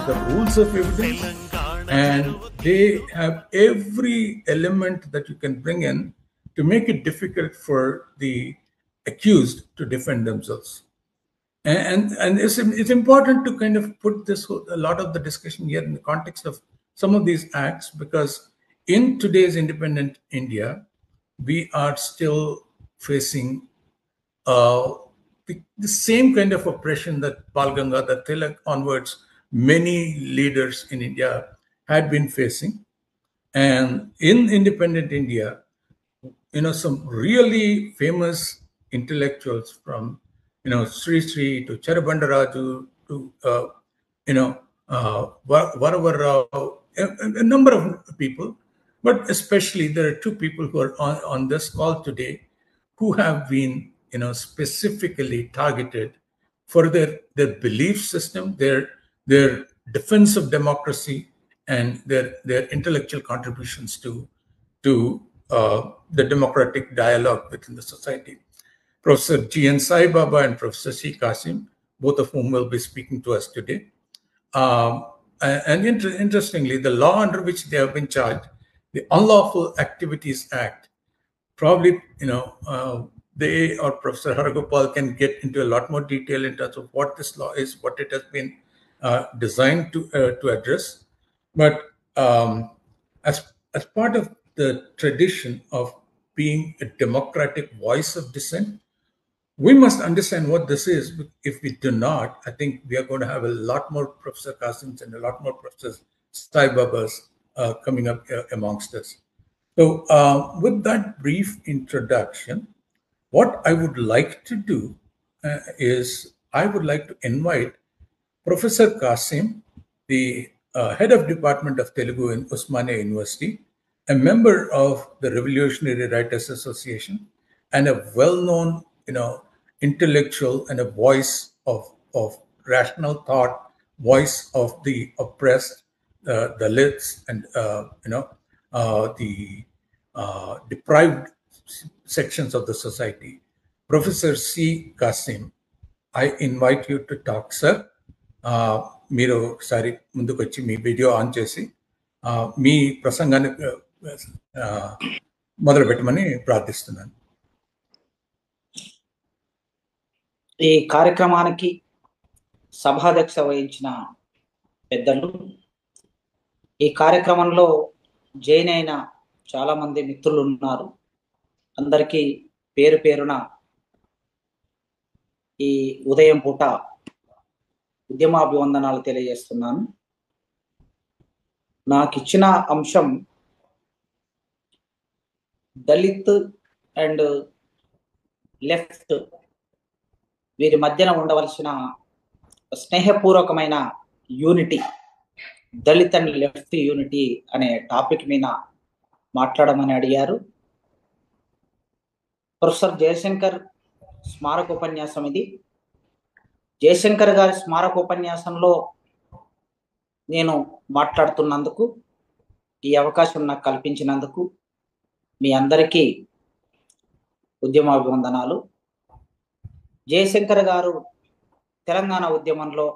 The rules of evidence, and they have every element that you can bring in to make it difficult for the accused to defend themselves. And it's important to kind of put a lot of the discussion here in the context of some of these acts, because in today's independent India, we are still facing the same kind of oppression that Bal Gangadhar Tilak onwards, many leaders in India had been facing. And in independent India, some really famous intellectuals from, Sri Sri to Charabandaraju to, Varavar Rao, a number of people, but especially there are two people who are on this call today who have been, specifically targeted for their belief system, their defense of democracy, and their intellectual contributions to the democratic dialogue within the society. Professor G.N. Sai Baba and Professor C. Kasim, both of whom will be speaking to us today. Interestingly, the law under which they have been charged, the Unlawful Activities Act, probably, they or Professor Haragopal can get into a lot more detail in terms of what this law is, what it has been designed to address. But as part of the tradition of being a democratic voice of dissent, we must understand what this is. If we do not, I think we are going to have a lot more Professor Kasims and a lot more Professor Sai Babas coming up amongst us. So with that brief introduction, what I would like to do is I would like to invite Professor Kasim, the head of Department of Telugu in Osmania University, a member of the Revolutionary Writers Association, and a well-known, intellectual and a voice of rational thought, voice of the oppressed, the Dalits, and the deprived sections of the society. Professor C. Kasim, I invite you to talk, sir. మీరు ఒకసారి ముందుకు వచ్చి మీ video on చేసి మీ ప్రసంగాన్ని మొదలు పెట్టమని ప్రార్థిస్తున్నాను. ఈ కార్యక్రమానికి సభాధ్యక్ష వహించిన పెద్దలు, ఈ కార్యక్రమంలో జాయిన్ అయిన చాలా మంది మిత్రులు ఉన్నారు. అందరికీ పేరు పేరున ఈ ఉదయం పూట ఉద్యమాభివందనాలు తెలియజేస్తున్నాను. నాకు ఇచ్చిన అంశం దళిత్ అండ్ లెఫ్ట్ వీరి మధ్యన ఉండవలసిన స్నేహపూర్వకమైన unity, Dalit and left unity అనే టాపిక్ మీద మాట్లాడమని అడిగారు. ప్రొఫెసర్ జయశంకర్ స్మారక ఉపన్యాసం ఇది. జయశంకర్ గారి స్మారక ఉపన్యాసంలో నేను మాట్లాడుతున్నందుకు, ఈ అవకాశం నాకు కల్పించినందుకు మీ అందరికీ ఉద్యమాభివందనాలు. జయశంకర్ గారు తెలంగాణ ఉద్యమంలో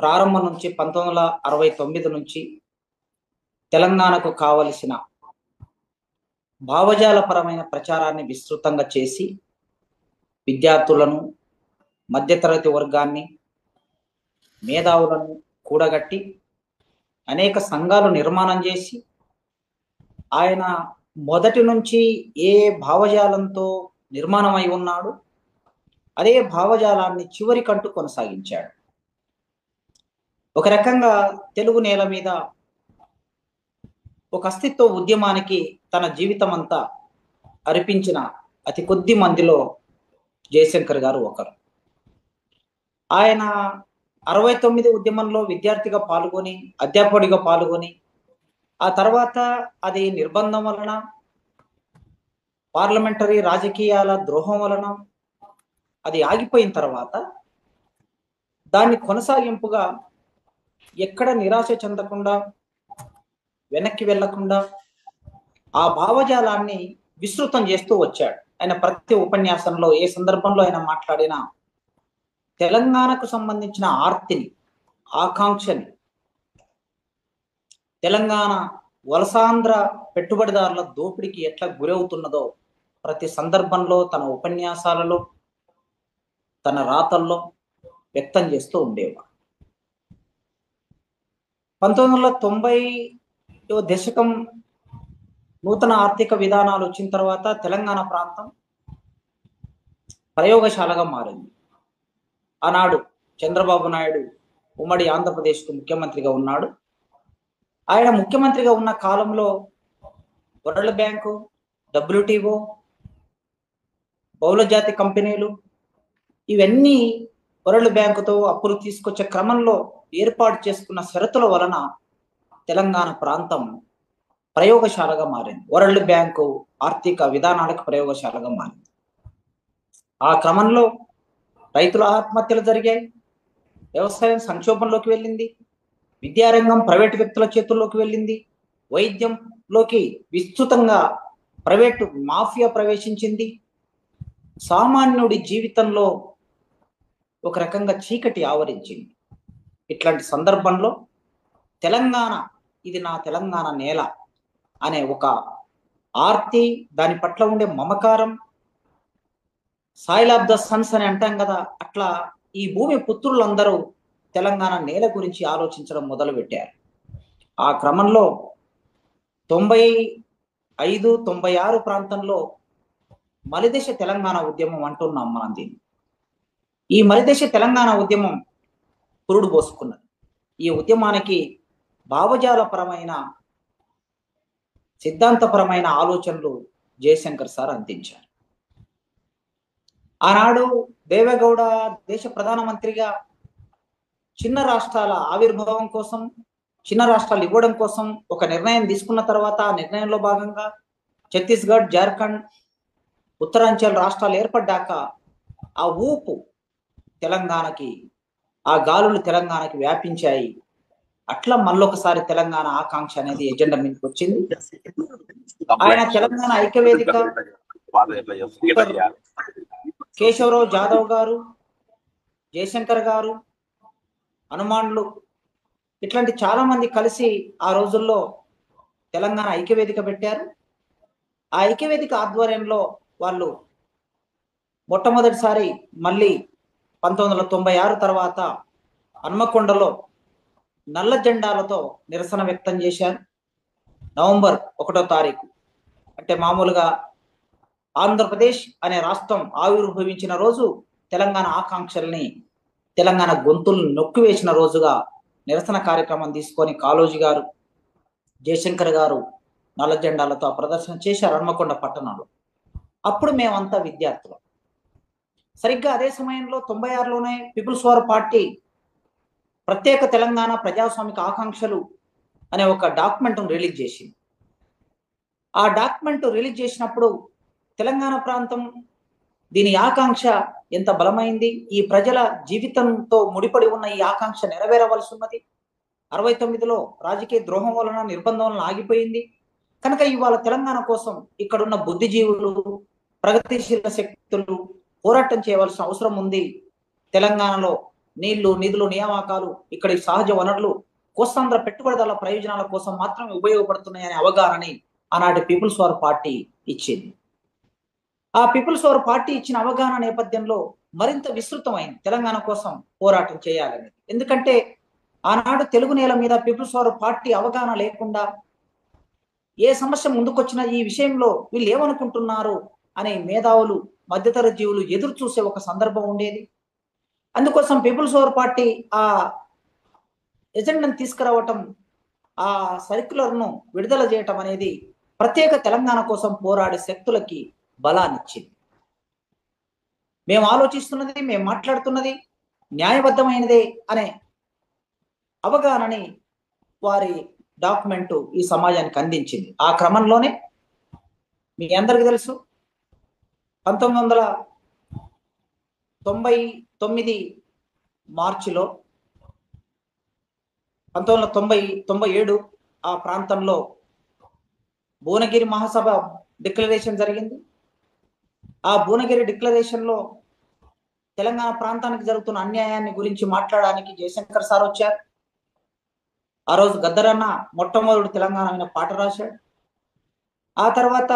ప్రారంభం నుంచి 1969 నుంచి తెలంగాణకు కావలసిన భావజాలపరమైన ప్రచారాన్ని విస్తృతంగా చేసి విద్యార్థులను, మధ్యతరగతి వర్గాన్ని, మేధావులను కూడగట్టి అనేక సంఘాలు నిర్మాణం చేసి ఆయన మొదటి నుంచి ఏ భావజాలంతో నిర్మాణమై ఉన్నాడు అదే భావజాలాన్ని చివరికంటూ కొనసాగించాడు. ఒక రకంగా తెలుగు నేల మీద ఒక అస్తిత్వ ఉద్యమానికి తన జీవితం అంతా అర్పించిన అతి కొద్ది మందిలో జయశంకర్ గారు ఒకరు. ఆయన 69 ఉద్యమంలో విద్యార్థిగా పాల్గొని, అధ్యాపకుడిగా పాల్గొని, ఆ తర్వాత అది నిర్బంధం వలన, పార్లమెంటరీ రాజకీయాల ద్రోహం వలన అది ఆగిపోయిన తర్వాత దాన్ని కొనసాగింపుగా ఎక్కడ నిరాశ చెందకుండా, వెనక్కి వెళ్లకుండా ఆ భావజాలాన్ని విస్తృతం చేస్తూ వచ్చాడు. ఆయన ప్రతి ఉపన్యాసంలో ఏ సందర్భంలో ఆయన మాట్లాడినా తెలంగాణకు సంబంధించిన ఆర్తిని, ఆకాంక్షని, తెలంగాణ వలసాంధ్ర పెట్టుబడిదారుల దోపిడీకి ఎట్లా గురవుతున్నదో ప్రతి సందర్భంలో తన ఉపన్యాసాలలో, తన రాతల్లో వ్యక్తం చేస్తూ ఉండేవాడు. 1990 దశకం నూతన ఆర్థిక విధానాలు వచ్చిన తర్వాత తెలంగాణ ప్రాంతం ప్రయోగశాలగా మారింది. ఆనాడు చంద్రబాబు నాయుడు ఉమ్మడి ఆంధ్రప్రదేశ్కు ముఖ్యమంత్రిగా ఉన్నాడు. ఆయన ముఖ్యమంత్రిగా ఉన్న కాలంలో వరల్డ్ బ్యాంకు, WTO, బహుళజాతి కంపెనీలు ఇవన్నీ వరల్డ్ బ్యాంకుతో అప్పులు తీసుకొచ్చే క్రమంలో ఏర్పాటు చేసుకున్న షరతుల వలన తెలంగాణ ప్రాంతం ప్రయోగశాలగా మారింది. వరల్డ్ బ్యాంకు ఆర్థిక విధానాలకు ప్రయోగశాలగా మారింది. ఆ క్రమంలో రైతుల ఆత్మహత్యలు జరిగాయి, వ్యవసాయం సంక్షోభంలోకి వెళ్ళింది, విద్యారంగం ప్రైవేటు వ్యక్తుల చేతుల్లోకి వెళ్ళింది, వైద్యంలోకి విస్తృతంగా ప్రైవేటు మాఫియా ప్రవేశించింది. సామాన్యుడి జీవితంలో ఒక రకంగా చీకటి ఆవరించింది. ఇట్లాంటి సందర్భంలో తెలంగాణ, ఇది నా తెలంగాణ నేల అనే ఒక ఆర్తి, దాని పట్ల ఉండే మమకారం, సాయిల్ ఆఫ్ ద సన్స్ అని అంటాం కదా, అట్లా ఈ భూమి పుత్రులందరూ తెలంగాణ నేల గురించి ఆలోచించడం మొదలుపెట్టారు. ఆ క్రమంలో 95, 96 ప్రాంతంలో మలిదశ తెలంగాణ ఉద్యమం అంటున్నాం మనం దీన్ని. ఈ మలిదశ తెలంగాణ ఉద్యమం పురుడు పోసుకున్నది. ఈ ఉద్యమానికి భావజాలపరమైన, సిద్ధాంతపరమైన ఆలోచనలు జయశంకర్ సార్ అందించారు. ఆనాడు దేవేగౌడ దేశ ప్రధానమంత్రిగా చిన్న రాష్ట్రాల ఆవిర్భావం కోసం, చిన్న రాష్ట్రాలు ఇవ్వడం కోసం ఒక నిర్ణయం తీసుకున్న తర్వాత ఆ నిర్ణయంలో భాగంగా ఛత్తీస్గఢ్, జార్ఖండ్, ఉత్తరాంచల్ రాష్ట్రాలు ఏర్పడ్డాక ఆ ఊపు తెలంగాణకి, ఆ గాలులు తెలంగాణకి వ్యాపించాయి. అట్లా మళ్ళొకసారి తెలంగాణ ఆకాంక్ష అనేది ఎజెండా మీదకి వచ్చింది. ఆయన తెలంగాణ ఐక్యవేదిక, కేశవరావు జాదవ్ గారు, జయశంకర్ గారు, హనుమాన్లు, ఇట్లాంటి చాలా మంది కలిసి ఆ రోజుల్లో తెలంగాణ ఐక్యవేదిక పెట్టారు. ఆ ఐక్యవేదిక ఆధ్వర్యంలో వాళ్ళు మొట్టమొదటిసారి మళ్ళీ 1996 తర్వాత హన్మకొండలో నల్ల జెండాలతో నిరసన వ్యక్తం చేశారు. నవంబర్ 1వ తారీఖు, అంటే మామూలుగా ఆంధ్రప్రదేశ్ అనే రాష్ట్రం ఆవిర్భవించిన రోజు, తెలంగాణ ఆకాంక్షల్ని, తెలంగాణ గొంతుల్ని నొక్కివేసిన రోజుగా నిరసన కార్యక్రమం తీసుకొని కాళోజీ గారు, జయశంకర్ గారు నల్ల జెండాలతో ప్రదర్శన చేశారు హన్మకొండ పట్టణంలో. అప్పుడు మేమంతా విద్యార్థులు. సరిగ్గా అదే సమయంలో 96లోనే పీపుల్స్ వార్ పార్టీ ప్రత్యేక తెలంగాణ ప్రజాస్వామిక ఆకాంక్షలు అనే ఒక డాక్యుమెంట్ రిలీజ్ చేసింది. ఆ డాక్యుమెంట్ రిలీజ్ చేసినప్పుడు తెలంగాణ ప్రాంతం, దీని ఆకాంక్ష ఎంత బలమైంది, ఈ ప్రజల జీవితంతో ముడిపడి ఉన్న ఈ ఆకాంక్ష నెరవేరవలసి ఉన్నది. 69లో రాజకీయ ద్రోహం వలన, నిర్బంధం వలన ఆగిపోయింది. కనుక ఇవాళ తెలంగాణ కోసం ఇక్కడున్న బుద్ధిజీవులు, ప్రగతిశీల శక్తులు పోరాటం చేయవలసిన అవసరం ఉంది. తెలంగాణలో నీళ్లు, నిధులు, నియామకాలు, ఇక్కడి సహజ వనరులు కోస్తాంధ్ర పెట్టుబడిదారుల ప్రయోజనాల కోసం మాత్రమే ఉపయోగపడుతున్నాయనే అవగాహనని ఆనాటి పీపుల్స్ వార్ పార్టీ ఇచ్చింది. ఆ పీపుల్స్ వార్ పార్టీ ఇచ్చిన అవగాహన నేపథ్యంలో మరింత విస్తృతమైంది తెలంగాణ కోసం పోరాటం చేయాలని. ఎందుకంటే ఆనాడు తెలుగు నేల మీద పీపుల్స్ వార్ పార్టీ అవగాహన లేకుండా ఏ సమస్య ముందుకొచ్చినా ఈ విషయంలో వీళ్ళు ఏమనుకుంటున్నారు అనే మేధావులు, మధ్యతరగతి జీవులు ఎదురు చూసే ఒక సందర్భం ఉండేది. అందుకోసం పీపుల్స్ వార్ పార్టీ ఆ ఎజెండాను తీసుకురావటం, ఆ సర్క్యులర్ను విడుదల చేయటం అనేది ప్రత్యేక తెలంగాణ కోసం పోరాడే శక్తులకి బలాన్నిచ్చింది. మేము ఆలోచిస్తున్నది, మేము మాట్లాడుతున్నది న్యాయబద్ధమైనదే అనే అవగాహనని వారి డాక్యుమెంటు ఈ సమాజానికి అందించింది. ఆ క్రమంలోనే మీ అందరికీ తెలుసు, 1999 మార్చిలో 1997 ఆ ప్రాంతంలో భువనగిరి మహాసభ డిక్లరేషన్ జరిగింది. ఆ భువనగిరి డిక్లరేషన్లో తెలంగాణ ప్రాంతానికి జరుగుతున్న అన్యాయాన్ని గురించి మాట్లాడడానికి జయశంకర్ సార్ వచ్చారు. ఆ రోజు గద్దరన్న మొట్టమొదటి తెలంగాణ ఆయన పాట రాశాడు. ఆ తర్వాత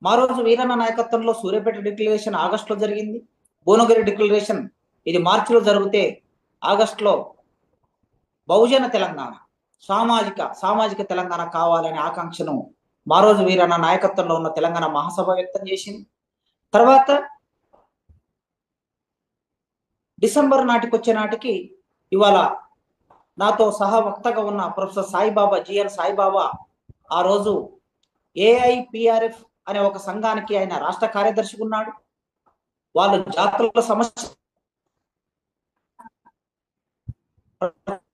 మా రోజు వీరన్న నాయకత్వంలో సూర్యాపేట డిక్లరేషన్ ఆగస్టులో జరిగింది. భువనగిరి డిక్లరేషన్ ఇది మార్చిలో జరిగితే ఆగస్టులో బహుజన తెలంగాణ, సామాజిక తెలంగాణ కావాలనే ఆకాంక్షను మా రోజు వీరన్న నాయకత్వంలో ఉన్న తెలంగాణ మహాసభ వ్యక్తం చేసింది. తర్వాత డిసెంబర్ నాటికి వచ్చే నాటికి ఇవాళ నాతో సహా వక్తగా ఉన్న ప్రొఫెసర్ సాయిబాబా, జిఎన్ సాయిబాబా ఆ రోజు ఏఐపిఆర్ఎఫ్ అనే ఒక సంఘానికి ఆయన రాష్ట్ర కార్యదర్శిగా ఉన్నాడు. వాళ్ళు జాతుల సమస్య,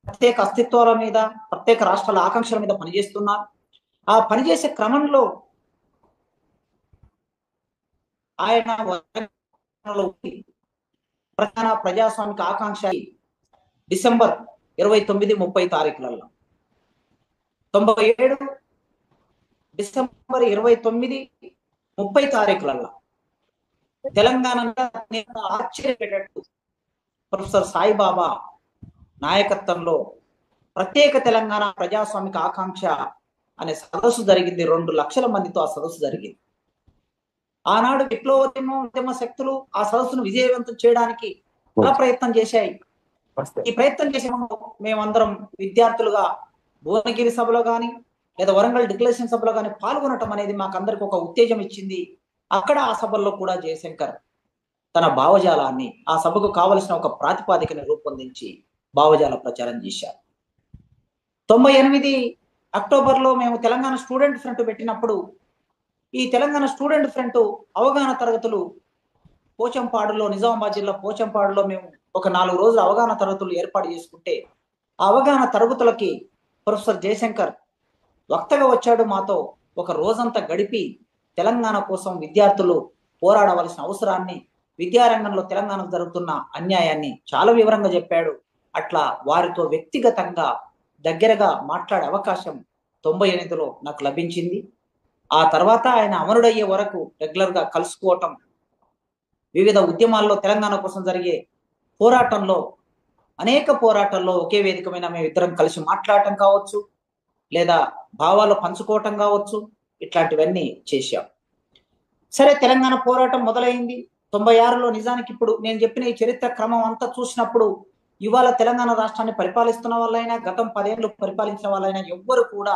ప్రత్యేక అస్తిత్వాల మీద, ప్రత్యేక రాష్ట్రాల ఆకాంక్షల మీద పనిచేస్తున్నారు. ఆ పనిచేసే క్రమంలో ఆయన ప్రధాన ప్రజాస్వామిక ఆకాంక్ష డిసెంబర్ 29-30 తారీఖులలో 97 డిసెంబర్ 29-30 తారీఖులలో తెలంగాణ ఆశ్చర్యపడేటట్టు ప్రొఫెసర్ సాయిబాబా నాయకత్వంలో ప్రత్యేక తెలంగాణ ప్రజాస్వామిక ఆకాంక్ష అనే సదస్సు జరిగింది. 2 లక్షల మందితో ఆ సదస్సు జరిగింది. ఆనాడు విప్లవోద్యమ శక్తులు ఆ సదస్సును విజయవంతం చేయడానికి చాలా ప్రయత్నం చేశాయి. ఈ ప్రయత్నం చేసే మేమందరం విద్యార్థులుగా భువనగిరి సభలో కానీ లేదా వరంగల్ డిక్లరేషన్ సభలో కానీ పాల్గొనటం అనేది మాకందరికి ఒక ఉత్తేజం ఇచ్చింది. అక్కడ ఆ సభల్లో కూడా జయశంకర్ తన భావజాలాన్ని, ఆ సభకు కావలసిన ఒక ప్రాతిపాదికను రూపొందించి భావజాల ప్రచారం చేశారు. 98 అక్టోబర్లో మేము తెలంగాణ స్టూడెంట్ ఫ్రంట్ పెట్టినప్పుడు ఈ తెలంగాణ స్టూడెంట్ ఫ్రంట్ అవగాహన తరగతులు పోచంపాడులో, నిజామాబాద్ జిల్లా పోచంపాడులో మేము ఒక 4 రోజుల అవగాహన తరగతులు ఏర్పాటు చేసుకుంటే ఆ అవగాహన తరగతులకి ప్రొఫెసర్ జయశంకర్ వక్తగా వచ్చాడు. మాతో ఒక రోజంతా గడిపి తెలంగాణ కోసం విద్యార్థులు పోరాడవలసిన అవసరాన్ని, విద్యారంగంలో తెలంగాణకు జరుగుతున్న అన్యాయాన్ని చాలా వివరంగా చెప్పాడు. అట్లా వారితో వ్యక్తిగతంగా దగ్గరగా మాట్లాడే అవకాశం 98లో నాకు లభించింది. ఆ తర్వాత ఆయన అమరుడయ్యే వరకు రెగ్యులర్గా కలుసుకోవటం, వివిధ ఉద్యమాల్లో తెలంగాణ కోసం జరిగే పోరాటంలో, అనేక పోరాటాల్లో ఒకే వేదిక మీద మేము ఇద్దరం కలిసి మాట్లాడటం కావచ్చు, లేదా భావాలు పంచుకోవటం కావచ్చు, ఇట్లాంటివన్నీ చేశాం. సరే, తెలంగాణ పోరాటం మొదలైంది 96లో. నిజానికి ఇప్పుడు నేను చెప్పిన ఈ చరిత్ర క్రమం అంతా చూసినప్పుడు ఇవాళ తెలంగాణ రాష్ట్రాన్ని పరిపాలిస్తున్న వాళ్ళైనా, గతం 10 ఏళ్ళు పరిపాలించిన వాళ్ళైనా ఎవ్వరు కూడా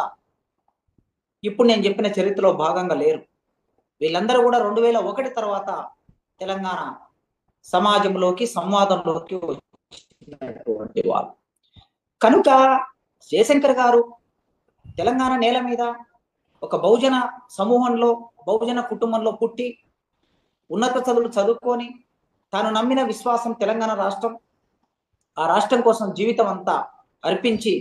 ఇప్పుడు నేను చెప్పిన చరిత్రలో భాగంగా లేరు. వీళ్ళందరూ కూడా 2001 తర్వాత తెలంగాణ సమాజంలోకి, సంవాదంలోకి వచ్చినటువంటి వాళ్ళు. కనుక జయశంకర్ గారు తెలంగాణ నేల మీద ఒక బహుజన సమూహంలో, బహుజన కుటుంబంలో పుట్టి ఉన్నత చదువులు చదువుకొని తాను నమ్మిన విశ్వాసం తెలంగాణ రాష్ట్రం, ఆ రాష్ట్రం కోసం జీవితం అంతా అర్పించి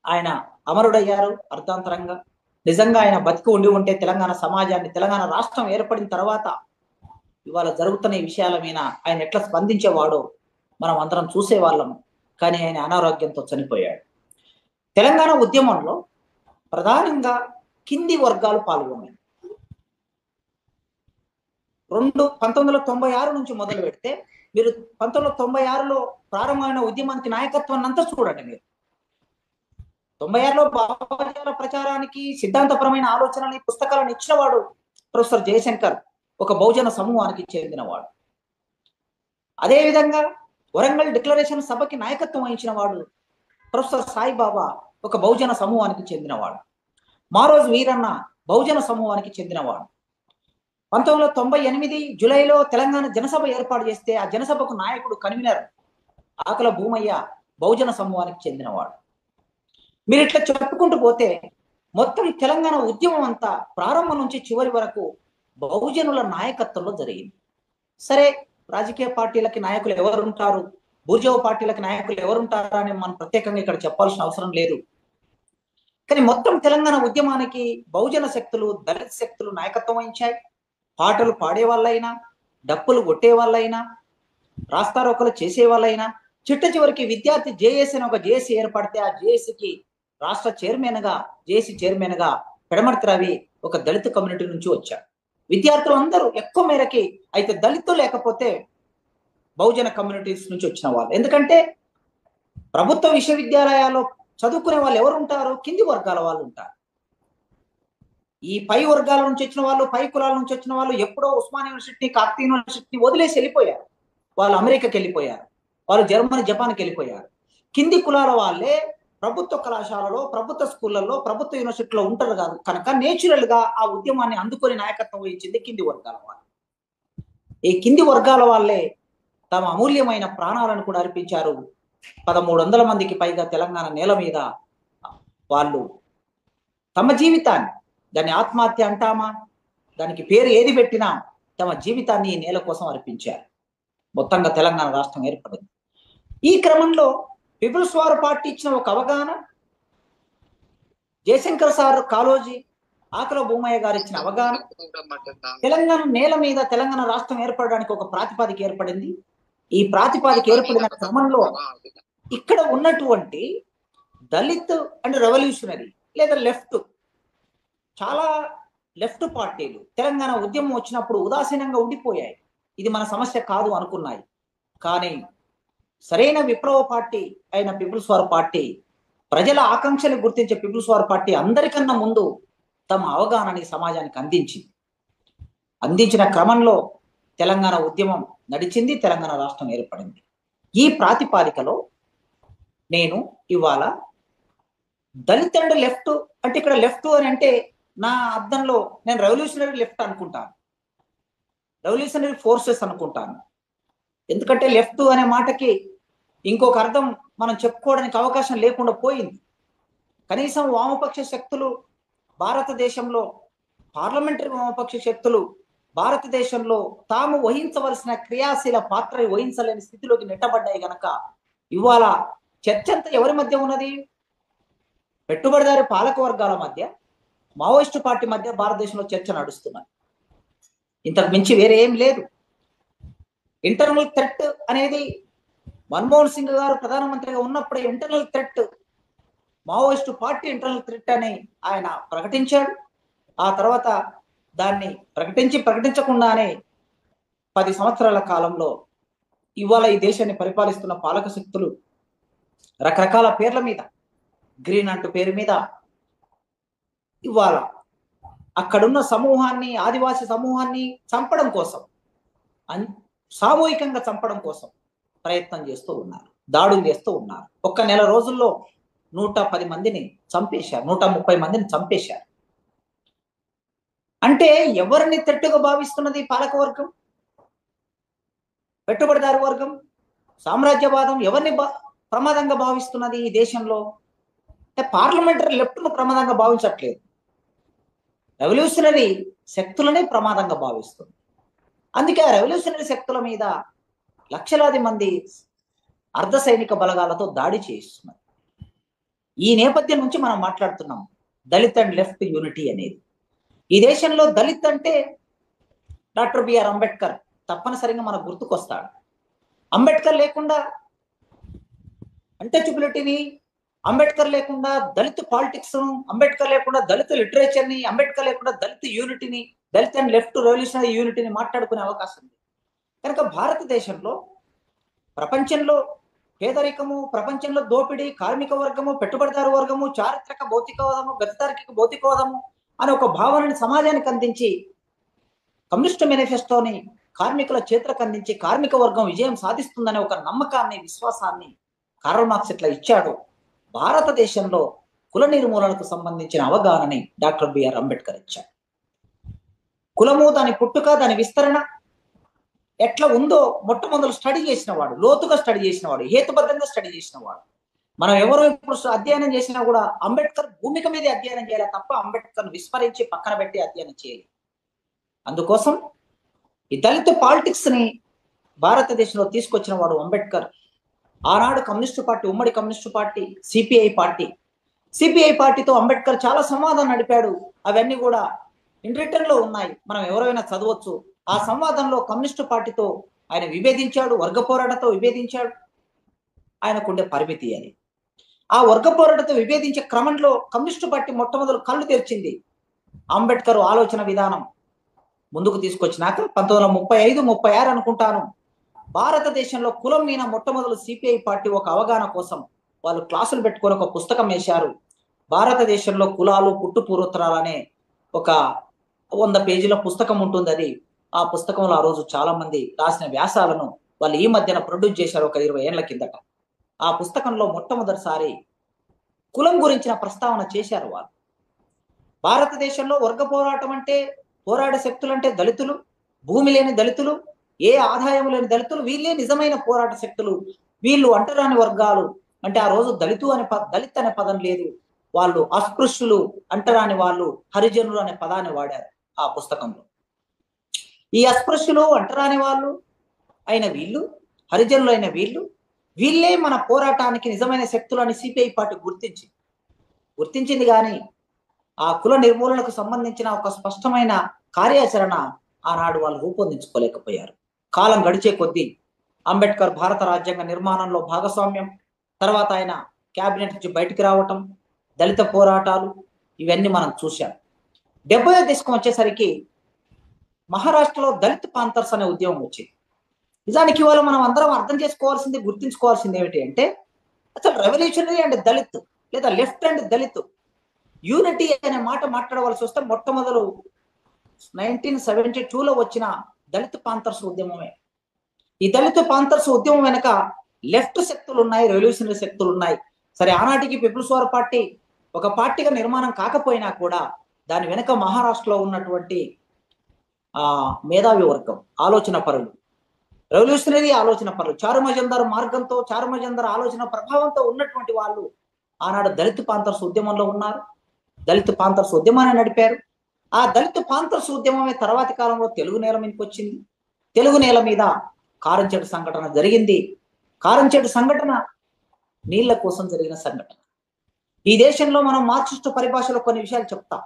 ఆయన అమరుడయ్యారు అర్థాంతరంగా. నిజంగా ఆయన బతికి ఉండి ఉంటే తెలంగాణ సమాజాన్ని, తెలంగాణ రాష్ట్రం ఏర్పడిన తర్వాత ఇవాళ జరుగుతున్న ఈ విషయాల మీద ఆయన ఎట్లా స్పందించేవాడో మనం అందరం చూసేవాళ్ళం. కానీ ఆయన అనారోగ్యంతో చనిపోయాడు. తెలంగాణ ఉద్యమంలో ప్రధానంగా కింది వర్గాలు పాల్గొన్నాయి. 1996 నుంచి మొదలు పెడితే మీరు 1996లో ప్రారంభమైన ఉద్యమానికి నాయకత్వాన్ని అంతా చూడండి. మీరు 96లో భావజాల ప్రచారానికి, సిద్ధాంతపరమైన ఆలోచనని, పుస్తకాలను ఇచ్చినవాడు ప్రొఫెసర్ జయశంకర్, ఒక బహుజన సమూహానికి చెందినవాడు. అదేవిధంగా వరంగల్ డిక్లరేషన్ సభకి నాయకత్వం వహించిన వాడు ప్రొఫెసర్ సాయిబాబా, ఒక బహుజన సమూహానికి చెందినవాడు. మా రోజు వీరన్న బహుజన సమూహానికి చెందినవాడు. 1998 జూలైలో తెలంగాణ జనసభ ఏర్పాటు చేస్తే ఆ జనసభకు నాయకుడు, కన్వీనర్ ఆకుల భూమయ్య బహుజన సమూహానికి చెందినవాడు. మీరు ఇట్లా చెప్పుకుంటూ పోతే మొత్తం తెలంగాణ ఉద్యమం అంతా ప్రారంభం నుంచి చివరి వరకు బహుజనుల నాయకత్వంలో జరిగింది. సరే, రాజకీయ పార్టీలకి నాయకులు ఎవరుంటారు, బూర్జవ పార్టీలకి నాయకులు ఎవరుంటారా అని మనం ప్రత్యేకంగా ఇక్కడ చెప్పాల్సిన అవసరం లేదు. కానీ మొత్తం తెలంగాణ ఉద్యమానికి బహుజన శక్తులు, దళిత శక్తులు నాయకత్వం వహించాయి. పాటలు పాడే వాళ్ళైనా, డప్పులు కొట్టే వాళ్ళైనా, రాస్తారోకలు చేసే వాళ్ళైనా, చిట్ట చివరికి విద్యార్థి జేఏసీ అని ఒక జేఏసీ ఏర్పడితే ఆ జేఏసీకి రాష్ట్ర చైర్మన్ గా, జేఏసీ చైర్మన్ గా పెడమర్తి రవి ఒక దళిత కమ్యూనిటీ నుంచి వచ్చాడు. విద్యార్థులు అందరూ ఎక్కువ మేరకి అయితే దళితులు లేకపోతే బహుజన కమ్యూనిటీస్ నుంచి వచ్చిన వాళ్ళు. ఎందుకంటే ప్రభుత్వ విశ్వవిద్యాలయాల్లో చదువుకునే వాళ్ళు ఎవరు ఉంటారు? కింది వర్గాల వాళ్ళు ఉంటారు. ఈ పై వర్గాల నుంచి వచ్చిన వాళ్ళు, పై కులాల నుంచి వచ్చిన వాళ్ళు ఎప్పుడో ఉస్మాన్ యూనివర్సిటీ, కాకతీయ యూనివర్సిటీ వదిలేసి వెళ్ళిపోయారు. వాళ్ళు అమెరికాకి వెళ్ళిపోయారు, వాళ్ళు జర్మనీ, జపాన్కి వెళ్ళిపోయారు. కింది కులాల వాళ్ళే ప్రభుత్వ కళాశాలలో, ప్రభుత్వ స్కూళ్ళల్లో, ప్రభుత్వ యూనివర్సిటీలో ఉంటారు కాదు కనుక నేచురల్ గా ఆ ఉద్యమాన్ని అందుకొని నాయకత్వం వహించింది కింది వర్గాల వాళ్ళు. ఈ కింది వర్గాల వాళ్ళే తమ అమూల్యమైన ప్రాణాలను కూడా అర్పించారు. 1300 మందికి పైగా తెలంగాణ నేల మీద వాళ్ళు తమ జీవితాన్ని, దాన్ని ఆత్మహత్య అంటామా, దానికి పేరు ఏది పెట్టినా తమ జీవితాన్ని ఈ నేల కోసం అర్పించారు. మొత్తంగా తెలంగాణ రాష్ట్రం ఏర్పడింది. ఈ క్రమంలో పీపుల్స్ వార్ పార్టీ ఇచ్చిన ఒక అవగాహన, జయశంకర్ సార్ కాళోజీ, ఆకుల భూమయ్య గారు ఇచ్చిన అవగాహన, తెలంగాణ నేల మీద తెలంగాణ రాష్ట్రం ఏర్పడడానికి ఒక ప్రాతిపదిక ఏర్పడింది. ఈ ప్రాతిపదిక ఏర్పడిన క్రమంలో ఇక్కడ ఉన్నటువంటి దళిత్ అండ్ రెవల్యూషనరీ లేదా లెఫ్ట్, చాలా లెఫ్ట్ పార్టీలు తెలంగాణ ఉద్యమం వచ్చినప్పుడు ఉదాసీనంగా ఉండిపోయాయి. ఇది మన సమస్య కాదు అనుకున్నాయి. కానీ సరైన విప్లవ పార్టీ అయిన పీపుల్స్ వార్ పార్టీ, ప్రజల ఆకాంక్షలు గుర్తించే పీపుల్స్ వార్ పార్టీ అందరికన్నా ముందు తమ అవగాహనని సమాజానికి అందించిన క్రమంలో తెలంగాణ ఉద్యమం నడిచింది, తెలంగాణ రాష్ట్రం ఏర్పడింది. ఈ ప్రాతిపాదికలో నేను ఇవాళ దళిత్ అండ్ లెఫ్ట్ అంటే, ఇక్కడ లెఫ్ట్ అని అంటే నా అర్థంలో నేను రెవల్యూషనరీ లెఫ్ట్ అనుకుంటాను, రెవల్యూషనరీ ఫోర్సెస్ అనుకుంటాను. ఎందుకంటే లెఫ్ట్ అనే మాటకి ఇంకొక అర్థం మనం చెప్పుకోవడానికి అవకాశం లేకుండా పోయింది. కనీసం వామపక్ష శక్తులు భారతదేశంలో, పార్లమెంటరీ వామపక్ష శక్తులు భారతదేశంలో తాము వహించవలసిన క్రియాశీల పాత్ర వహించలేని స్థితిలోకి నెట్టబడ్డాయి గనక ఇవాళ చర్చ అంతా ఎవరి మధ్య ఉన్నది? పెట్టుబడిదారి పాలక వర్గాల మధ్య, మావోయిస్టు పార్టీ మధ్య భారతదేశంలో చర్చ నడుస్తున్నది. ఇంతకు మించి వేరే ఏం లేదు. ఇంటర్నల్ థ్రెట్ అనేది మన్మోహన్ సింగ్ గారు ప్రధానమంత్రిగా ఉన్నప్పుడే internal threat, Maoist party internal threat అని ఆయన ప్రకటించాడు. ఆ తర్వాత దాన్ని ప్రకటించకుండానే 10 సంవత్సరాల కాలంలో ఇవాళ ఈ దేశాన్ని పరిపాలిస్తున్న పాలక శక్తులు రకరకాల పేర్ల మీద, గ్రీన్ అంటూ పేరు మీద ఇవాళ అక్కడున్న సమూహాన్ని, ఆదివాసీ సమూహాన్ని చంపడం కోసం, సామూహికంగా చంపడం కోసం ప్రయత్నం చేస్తూ ఉన్నారు, దాడులు చేస్తూ ఉన్నారు. ఒక్క నెల రోజుల్లో 110 మందిని చంపేశారు, 130 మందిని చంపేశారు. అంటే ఎవరిని థ్రెట్గా భావిస్తున్నది పాలక వర్గం, పెట్టుబడిదారు వర్గం, సామ్రాజ్యవాదం ఎవరిని ప్రమాదంగా భావిస్తున్నది ఈ దేశంలో? అంటే పార్లమెంటరీ లెఫ్ట్ను ప్రమాదంగా భావించట్లేదు, రెవల్యూషనరీ శక్తులనే ప్రమాదంగా భావిస్తుంది. అందుకే ఆ రెవల్యూషనరీ శక్తుల మీద లక్షలాది మంది అర్ధ సైనిక బలగాలతో దాడి చేస్తున్నారు. ఈ నేపథ్యం నుంచి మనం మాట్లాడుతున్నాం దళిత్ అండ్ లెఫ్ట్ యూనిటీ అనేది. ఈ దేశంలో దళిత్ అంటే డాక్టర్ బిఆర్ అంబేద్కర్ తప్పనిసరిగా మనకు గుర్తుకొస్తాడు. అంబేద్కర్ లేకుండా అన్టచబిలిటీని, అంబేద్కర్ లేకుండా దళిత్ పాలిటిక్స్, అంబేద్కర్ లేకుండా దళిత లిటరేచర్ని, అంబేద్కర్ లేకుండా దళిత యూనిటీని, దళిత్ అండ్ లెఫ్ట్ రెవల్యూషనరీ యూనిటీని మాట్లాడుకునే అవకాశం ఉంది. కనుక భారతదేశంలో, ప్రపంచంలో పేదరికము, ప్రపంచంలో దోపిడీ, కార్మిక వర్గము, పెట్టుబడిదారు వర్గము, చారిత్రక భౌతికవాదము, గతితార్కిక భౌతికవాదము అనే ఒక భావనని సమాజానికి అందించి, కమ్యూనిస్టు మేనిఫెస్టోని కార్మికుల చేతులకు అందించి కార్మిక వర్గం విజయం సాధిస్తుందనే ఒక నమ్మకాన్ని, విశ్వాసాన్ని కార్ల్ మార్క్స్ ఇట్లా ఇచ్చాడు. భారతదేశంలో కుల నిర్మూలనకు సంబంధించిన అవగాహనని డాక్టర్ బిఆర్ అంబేద్కర్ ఇచ్చాడు. కులము, దాని పుట్టుక, దాని విస్తరణ ఎట్లా ఉందో మొట్టమొదలు స్టడీ చేసిన వాడు, లోతుగా స్టడీ చేసిన వాడు, హేతుబద్ధంగా స్టడీ చేసిన వాడు. మనం ఎవరో ఇప్పుడు అధ్యయనం చేసినా కూడా అంబేద్కర్ భూమిక మీద అధ్యయనం చేయాలి తప్ప అంబేద్కర్ విస్మరించి పక్కన పెట్టి అధ్యయనం చేయాలి. అందుకోసం ఈ దళిత పాలిటిక్స్ ని భారతదేశంలో తీసుకొచ్చిన వాడు అంబేద్కర్. ఆనాడు కమ్యూనిస్టు పార్టీ, ఉమ్మడి కమ్యూనిస్టు పార్టీ, సిపిఐ పార్టీతో అంబేద్కర్ చాలా సంవాదం నడిపాడు. అవన్నీ కూడా ఇన్ రిటర్న్ లో ఉన్నాయి, మనం ఎవరైనా చదవచ్చు. ఆ సంవాదంలో కమ్యూనిస్టు పార్టీతో ఆయన విభేదించాడు, వర్గ పోరాటంతో విభేదించాడు. ఆయనకుండే పరిమితి అని ఆ వర్గ పోరాటంతో విభేదించే క్రమంలో కమ్యూనిస్టు పార్టీ మొట్టమొదలు కళ్ళు తెరిచింది. అంబేద్కర్ ఆలోచన విధానం ముందుకు తీసుకొచ్చినాక 1935, 36 అనుకుంటాను, భారతదేశంలో కులం మీద మొట్టమొదలు సిపిఐ పార్టీ ఒక అవగాహన కోసం వాళ్ళు క్లాసులు పెట్టుకొని ఒక పుస్తకం వేశారు. భారతదేశంలో కులాలు పుట్టు పూర్వోత్తరాలు అనే ఒక 100 పేజీల పుస్తకం ఉంటుంది. అది ఆ పుస్తకంలో ఆ రోజు చాలా మంది రాసిన వ్యాసాలను వాళ్ళు ఈ మధ్యన ప్రొడ్యూస్ చేశారు, ఒక 20 ఏళ్ల కిందట. ఆ పుస్తకంలో మొట్టమొదటిసారి కులం గురించిన ప్రస్తావన చేశారు వాళ్ళు. భారతదేశంలో వర్గ పోరాటం అంటే, పోరాట శక్తులు అంటే దళితులు, భూమి లేని దళితులు, ఏ ఆదాయం లేని దళితులు, వీళ్ళే నిజమైన పోరాట శక్తులు. వీళ్ళు అంటరాని వర్గాలు అంటే ఆ రోజు దళిత్ అనే పదం లేదు, వాళ్ళు అస్పృశ్యులు, అంటరాని వాళ్ళు, హరిజనులు అనే పదాన్ని వాడారు ఆ పుస్తకంలో. ఈ అస్పృశ్యులు, అంటరాని వాళ్ళు అయిన వీళ్ళు, హరిజనులు అయిన వీళ్ళే మన పోరాటానికి నిజమైన శక్తులు అని సిపిఐ పార్టీ గుర్తించింది. కానీ ఆ కుల నిర్మూలనకు సంబంధించిన ఒక స్పష్టమైన కార్యాచరణ ఆనాడు వాళ్ళు రూపొందించుకోలేకపోయారు. కాలం గడిచే కొద్దీ అంబేద్కర్ భారత రాజ్యాంగ నిర్మాణంలో భాగస్వామ్యం, తర్వాత ఆయన క్యాబినెట్ నుంచి బయటికి రావటం, దళిత పోరాటాలు, ఇవన్నీ మనం చూశాం. 70వ దశకం వచ్చేసరికి మహారాష్ట్రలో దళిత్ పాంథర్స్ అనే ఉద్యమం వచ్చింది. నిజానికి ఇవాళ మనం అందరం అర్థం చేసుకోవాల్సింది, గుర్తించుకోవాల్సింది ఏమిటి అంటే, అసలు రెవల్యూషనరీ అండ్ దళిత్ లేదా లెఫ్ట్ అండ్ దళిత్ యూనిటీ అనే మాట మాట్లాడవలసి వస్తే మొట్టమొదలు 1972లో వచ్చిన దళిత్ పాంథర్స్ ఉద్యమమే. ఈ దళిత్ పాంథర్స్ ఉద్యమం వెనక లెఫ్ట్ శక్తులు ఉన్నాయి, రెవల్యూషనరీ శక్తులు ఉన్నాయి. సరే, ఆనాటికి పీపుల్స్ వార్ పార్టీ ఒక పార్టీగా నిర్మాణం కాకపోయినా కూడా దాని వెనక మహారాష్ట్రలో ఉన్నటువంటి మేధావి వర్గం, ఆలోచన పరులు, రెవల్యూషనరీ ఆలోచన పరులు, చారుమజందర్ మార్గంతో, చారుమజందర్ ఆలోచన ప్రభావంతో ఉన్నటువంటి వాళ్ళు ఆనాడు దళిత్ పాంథర్స్ ఉద్యమంలో ఉన్నారు. దళిత్ పాంథర్స్ ఉద్యమాన్ని నడిపారు. ఆ దళిత్ పాంథర్స్ ఉద్యమమే తర్వాతి కాలంలో తెలుగు నేల మీదకి వచ్చింది. తెలుగు నేల మీద కారంచేడు సంఘటన జరిగింది. కారంచేడు సంఘటన నీళ్ల కోసం జరిగిన సంఘటన. ఈ దేశంలో మనం మార్క్సిస్టు పరిభాషలో కొన్ని విషయాలు చెప్తాం.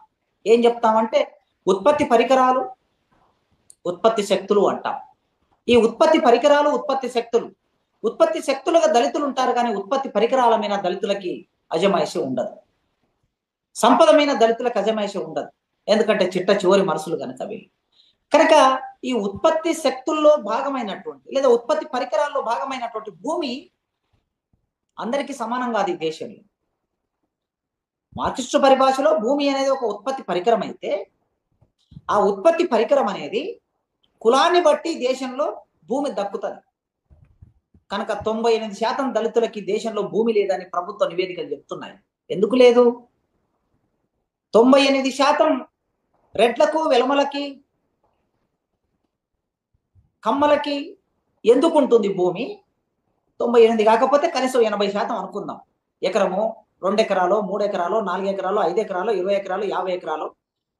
ఏం చెప్తామంటే, ఉత్పత్తి పరికరాలు, ఉత్పత్తి శక్తులు అంటాం. ఈ ఉత్పత్తి పరికరాలు, ఉత్పత్తి శక్తులుగా దళితులు ఉంటారు, కానీ ఉత్పత్తి పరికరాల మీద దళితులకి అజమాయిషి ఉండదు. సంపద మీద దళితులకు అజమాయిషి ఉండదు, ఎందుకంటే చిట్ట చివరి మనసులు కనుక వీళ్ళు. కనుక ఈ ఉత్పత్తి శక్తుల్లో భాగమైనటువంటి లేదా ఉత్పత్తి పరికరాల్లో భాగమైనటువంటి భూమి అందరికీ సమానం కాదు ఈ దేశంలో. మార్క్సిస్టు పరిభాషలో భూమి అనేది ఒక ఉత్పత్తి పరికరం అయితే, ఆ ఉత్పత్తి పరికరం అనేది కులాన్ని బట్టి దేశంలో భూమి దక్కుతుంది. కనుక 98% దళితులకి దేశంలో భూమి లేదని ప్రభుత్వ నివేదికలు చెప్తున్నాయి. ఎందుకు లేదు? 98% రెడ్లకు, వెలమలకి, కమ్మలకి ఎందుకు ఉంటుంది భూమి? 98 కాకపోతే కనీసం 80% అనుకుందాం. ఎకరము, 2 ఎకరాలు, 3 ఎకరాలు, 4 ఎకరాలు, 5 ఎకరాలు, 20 ఎకరాలు, 50 ఎకరాలు,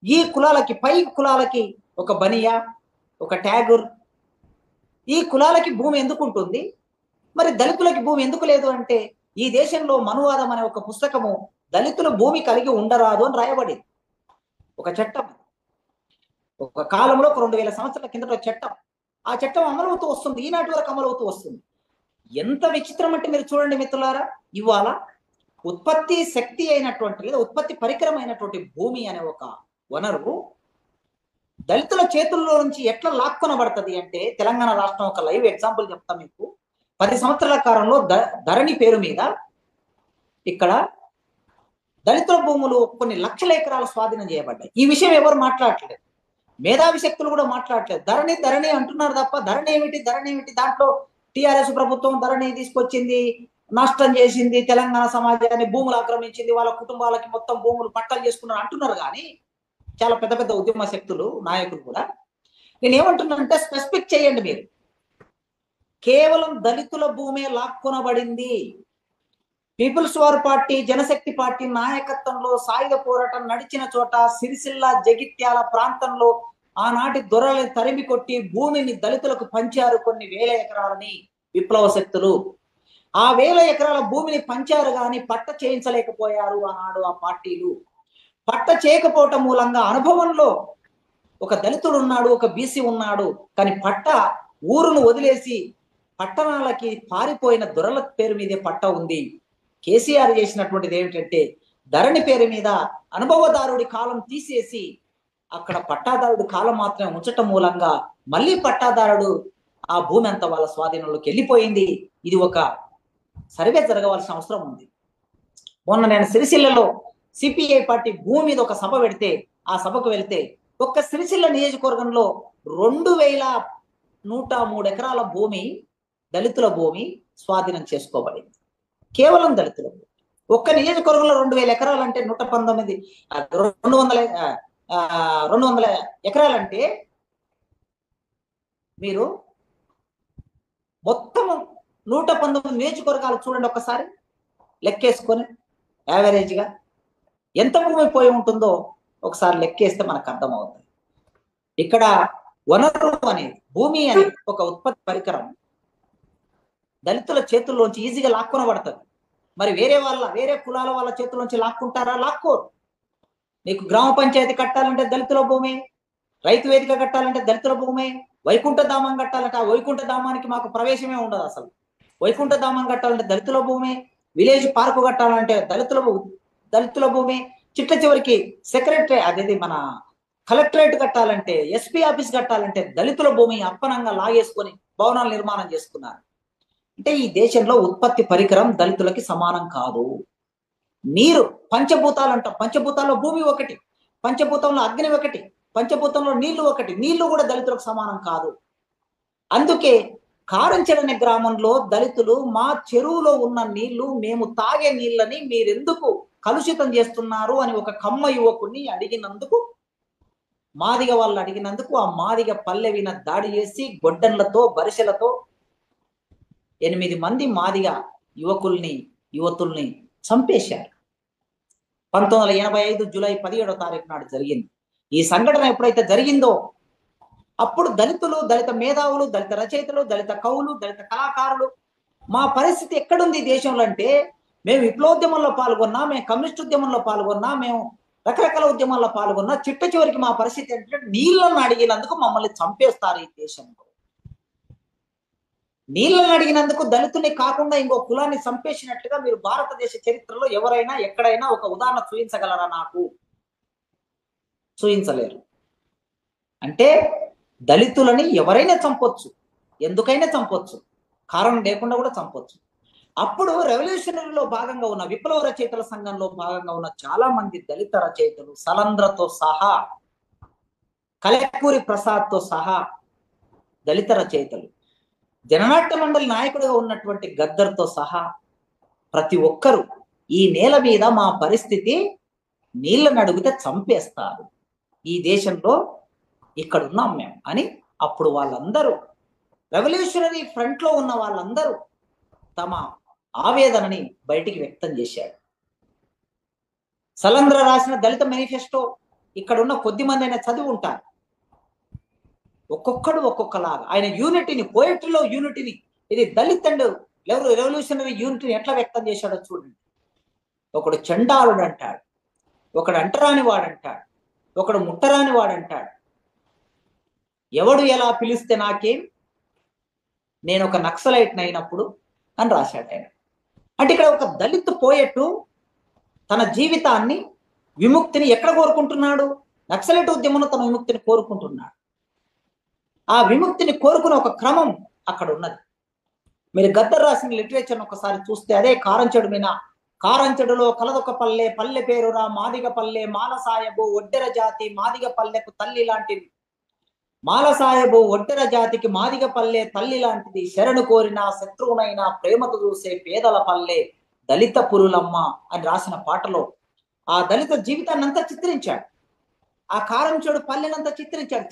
ఈ కులాలకి, పై కులాలకి ఒక బనియా, ఒక ట్యాగూర్, ఈ కులాలకి భూమి ఎందుకు ఉంటుంది? మరి దళితులకి భూమి ఎందుకు లేదు అంటే, ఈ దేశంలో మనువాదం అనే ఒక పుస్తకము దళితులు భూమి కలిగి ఉండరాదు అని రాయబడింది. ఒక చట్టం, ఒక కాలంలో 2000 సంవత్సరాల కిందట చట్టం. ఆ చట్టం అమలవుతూ వస్తుంది, ఈనాటి వరకు అమలవుతూ వస్తుంది. ఎంత విచిత్రం అంటే మీరు చూడండి మిత్రులారా, ఇవాళ ఉత్పత్తి శక్తి అయినటువంటి లేదా ఉత్పత్తి పరికరం అయినటువంటి భూమి అనే ఒక వనరు దళితుల చేతుల్లో నుంచి ఎట్లా లాక్కొనబడుతుంది అంటే, తెలంగాణ రాష్ట్రం ఒక లైవ్ ఎగ్జాంపుల్ చెప్తా మీకు. 10 సంవత్సరాల కాలంలో ధరణి పేరు మీద ఇక్కడ దళితుల భూములు కొన్ని లక్షల ఎకరాలు స్వాధీనం చేయబడ్డాయి. ఈ విషయం ఎవరు మాట్లాడట్లేదు, మేధావి శక్తులు కూడా మాట్లాడట్లేదు. ధరణి అంటున్నారు తప్ప ధరణి ఏమిటి, దాంట్లో టిఆర్ఎస్ ప్రభుత్వం ధరణి తీసుకొచ్చింది, నష్టం చేసింది, తెలంగాణ సమాజాన్ని భూములు ఆక్రమించింది, వాళ్ళ కుటుంబాలకి మొత్తం భూములు పట్టాలు చేసుకున్నారు అంటున్నారు. కానీ చాలా పెద్ద పెద్ద ఉద్యమ శక్తులు, నాయకులు కూడా నేను ఏమంటున్నానంటే, స్పెసిఫిక్ చేయండి మీరు. కేవలం దళితుల భూమే లాక్కొనబడింది. పీపుల్స్ వార్ పార్టీ, జనశక్తి పార్టీ నాయకత్వంలో సాయుధ పోరాటం నడిచిన చోట సిరిసిల్ల, జగిత్యాల ప్రాంతంలో ఆనాటి దొరలని తరిమి కొట్టి భూమిని దళితులకు పంచారు. కొన్ని వేల ఎకరాలని విప్లవ శక్తులు ఆ 1000 ఎకరాల భూమిని పంచారు, కానీ పట్ట చేయించలేకపోయారు ఆనాడు ఆ పార్టీలు. పట్ట చేయకపోవటం మూలంగా అనుభవంలో ఒక దళితుడు ఉన్నాడు, ఒక బీసీ ఉన్నాడు, కానీ పట్ట ఊరును వదిలేసి పట్టణాలకి పారిపోయిన దొరల పేరు మీదే పట్ట ఉంది. కేసీఆర్ చేసినటువంటిది ఏమిటంటే, ధరణి పేరు మీద అనుభవదారుడి కాలం తీసేసి అక్కడ పట్టాదారుడు కాలం మాత్రమే ఉంచటం మూలంగా మళ్ళీ పట్టాదారుడు ఆ భూమి అంతా వాళ్ళ స్వాధీనంలోకి వెళ్ళిపోయింది. ఇది ఒక సర్వే జరగవలసిన అవసరం ఉంది. మొన్న నేను సిరిసిల్లలో సిపిఐ పార్టీ భూమి మీద ఒక సభ పెడితే ఆ సభకు వెళ్తే ఒక్క సిరిసిల్ల నియోజకవర్గంలో 2103 ఎకరాల భూమి, దళితుల భూమి స్వాధీనం చేసుకోబడింది. కేవలం దళితుల భూమి. ఒక్క నియోజకవర్గంలో 2000 ఎకరాలు అంటే 119 200 ఎకరాలంటే మీరు మొత్తం 119 నియోజకవర్గాలు చూడండి ఒక్కసారి లెక్కేసుకొని యావరేజ్గా ఎంత భూమి పోయి ఉంటుందో ఒకసారి లెక్కేస్తే మనకు అర్థమవుతుంది. ఇక్కడ వనరు అనేది, భూమి అనేది ఒక ఉత్పత్తి పరికరం దళితుల చేతుల్లోంచి ఈజీగా లాక్కొనబడుతుంది. మరి వేరే కులాల వాళ్ళ చేతుల్లోంచి లాక్కుంటారా? లాక్కోరు. నీకు గ్రామ పంచాయతీ కట్టాలంటే దళితుల భూమి, రైతు వేదిక కట్టాలంటే దళితుల భూమి, వైకుంఠ ధామం కట్టాలంటే ఆ వైకుంఠ ధామానికి మాకు ప్రవేశమే ఉండదు. అసలు వైకుంఠ ధామం కట్టాలంటే దళితుల భూమి, విలేజ్ పార్కు కట్టాలంటే దళితుల భూమి, చిట్ట చివరికి సెక్రటరీ అదేది మన కలెక్టరేట్ కట్టాలంటే, ఎస్పీ ఆఫీస్ కట్టాలంటే దళితుల భూమి అప్పనంగా లాగేసుకొని భవనాలు నిర్మాణం చేసుకున్నారు. అంటే ఈ దేశంలో ఉత్పత్తి పరికరం దళితులకి సమానం కాదు. నీరు పంచభూతాలు అంటాం, పంచభూతాల్లో భూమి ఒకటి, పంచభూతంలో అగ్ని ఒకటి, పంచభూతంలో నీళ్లు ఒకటి. నీళ్లు కూడా దళితులకు సమానం కాదు. అందుకే కారంచెడు అనే గ్రామంలో దళితులు మా చెరువులో ఉన్న నీళ్లు మేము తాగే నీళ్ళని మీరెందుకు కలుషితం చేస్తున్నారు అని ఒక కమ్మ యువకుడిని అడిగినందుకు, మాదిగ వాళ్ళు అడిగినందుకు ఆ మాదిగ పల్లె విన దాడి చేసి గొడ్డన్లతో బరిసెలతో 8 మంది మాదిగ యువతుల్ని చంపేశారు. 1985 జూలై 17వ తారీఖు నాడు జరిగింది. ఈ సంఘటన ఎప్పుడైతే జరిగిందో అప్పుడు దళితులు, దళిత మేధావులు, దళిత రచయితలు, దళిత కవులు, దళిత కళాకారులు మా పరిస్థితి ఎక్కడుంది ఈ దేశంలో అంటే, మేము విప్లవోద్యమంలో పాల్గొన్నా, మేము కమ్యూనిస్ట్ ఉద్యమంలో పాల్గొన్నా, మేము రకరకాల ఉద్యమాల్లో పాల్గొన్నా, చిట్ట చివరికి మా పరిస్థితి ఏంటంటే నీళ్లను అడిగినందుకు మమ్మల్ని చంపేస్తారు ఈ దేశంలో. నీళ్లను అడిగినందుకు దళితుని కాకుండా ఇంకో కులాన్ని చంపేసినట్లుగా మీరు భారతదేశ చరిత్రలో ఎవరైనా ఎక్కడైనా ఒక ఉదాహరణ చూపించగలరా? నాకు చూపించలేరు. అంటే దళితులని ఎవరైనా చంపొచ్చు, ఎందుకైనా చంపొచ్చు, కారణం లేకుండా కూడా చంపొచ్చు. అప్పుడు రెవల్యూషనరీలో భాగంగా ఉన్న విప్లవ రచయితల సంఘంలో భాగంగా ఉన్న చాలా మంది దళిత రచయితలు, సలంద్రతో సహా, కలెక్కూరి ప్రసాద్తో సహా దళిత రచయితలు, జననాట్య మండలి నాయకుడిగా ఉన్నటువంటి గద్దర్తో సహా ప్రతి ఒక్కరూ ఈ నేల మీద మా పరిస్థితి నీళ్ళని అడిగితే చంపేస్తారు, ఈ దేశంలో ఇక్కడున్నాం మేము అని అప్పుడు వాళ్ళందరూ రెవల్యూషనరీ ఫ్రంట్ లో ఉన్న వాళ్ళందరూ తమ ఆవేదనని బయటికి వ్యక్తం చేశారు. సలంద్ర రాసిన దళిత మేనిఫెస్టో ఇక్కడున్న కొద్ది మంది అయినా చదివి ఉంటారు. ఒక్కొక్కడు ఒక్కొక్కలాగా ఆయన యూనిటీని, పోయిటరీలో యూనిటీని, ఇది దళిత్ అండ్ రెవల్యూషనరీ యూనిటీని ఎట్లా వ్యక్తం చేశాడో చూడండి. ఒకడు చండాలుడు అంటాడు, ఒకడు అంటరాని వాడంటాడు, ఒకడు ముట్టరాని వాడంటాడు. ఎవడు ఎలా పిలిస్తే నాకేం, నేను ఒక నక్సలైట్ అయినప్పుడు అని రాశాడు ఆయన. అంటే ఇక్కడ ఒక దళిత్ పోయెట్టు తన జీవితాన్ని, విముక్తిని ఎక్కడ కోరుకుంటున్నాడు? నక్సలైట్ ఉద్యమంలో తన విముక్తిని కోరుకుంటున్నాడు. ఆ విముక్తిని కోరుకునే ఒక క్రమం అక్కడ ఉన్నది. మీరు గద్దర్ రాసిన లిటరేచర్ ఒకసారి చూస్తే అదే కారంచెడు మీద, కారంచెడులో కలదొక పల్లె, పల్లె పేరురా మాదిగ పల్లె, మాలసాయబు ఒడ్డెర జాతి మాదిగ పల్లెకు తల్లి లాంటిది, మాలసాయబు ఒడ్డెర జాతికి మాదిగ పల్లె తల్లి లాంటిది, శరణు కోరిన శత్రువునైనా ప్రేమతో చూసే పేదల పల్లె దళిత పురులమ్మ అని రాసిన పాటలో ఆ దళిత జీవితాన్ని అంతా చిత్రించాడు. ఆ కారంచెడు పల్లెనంతా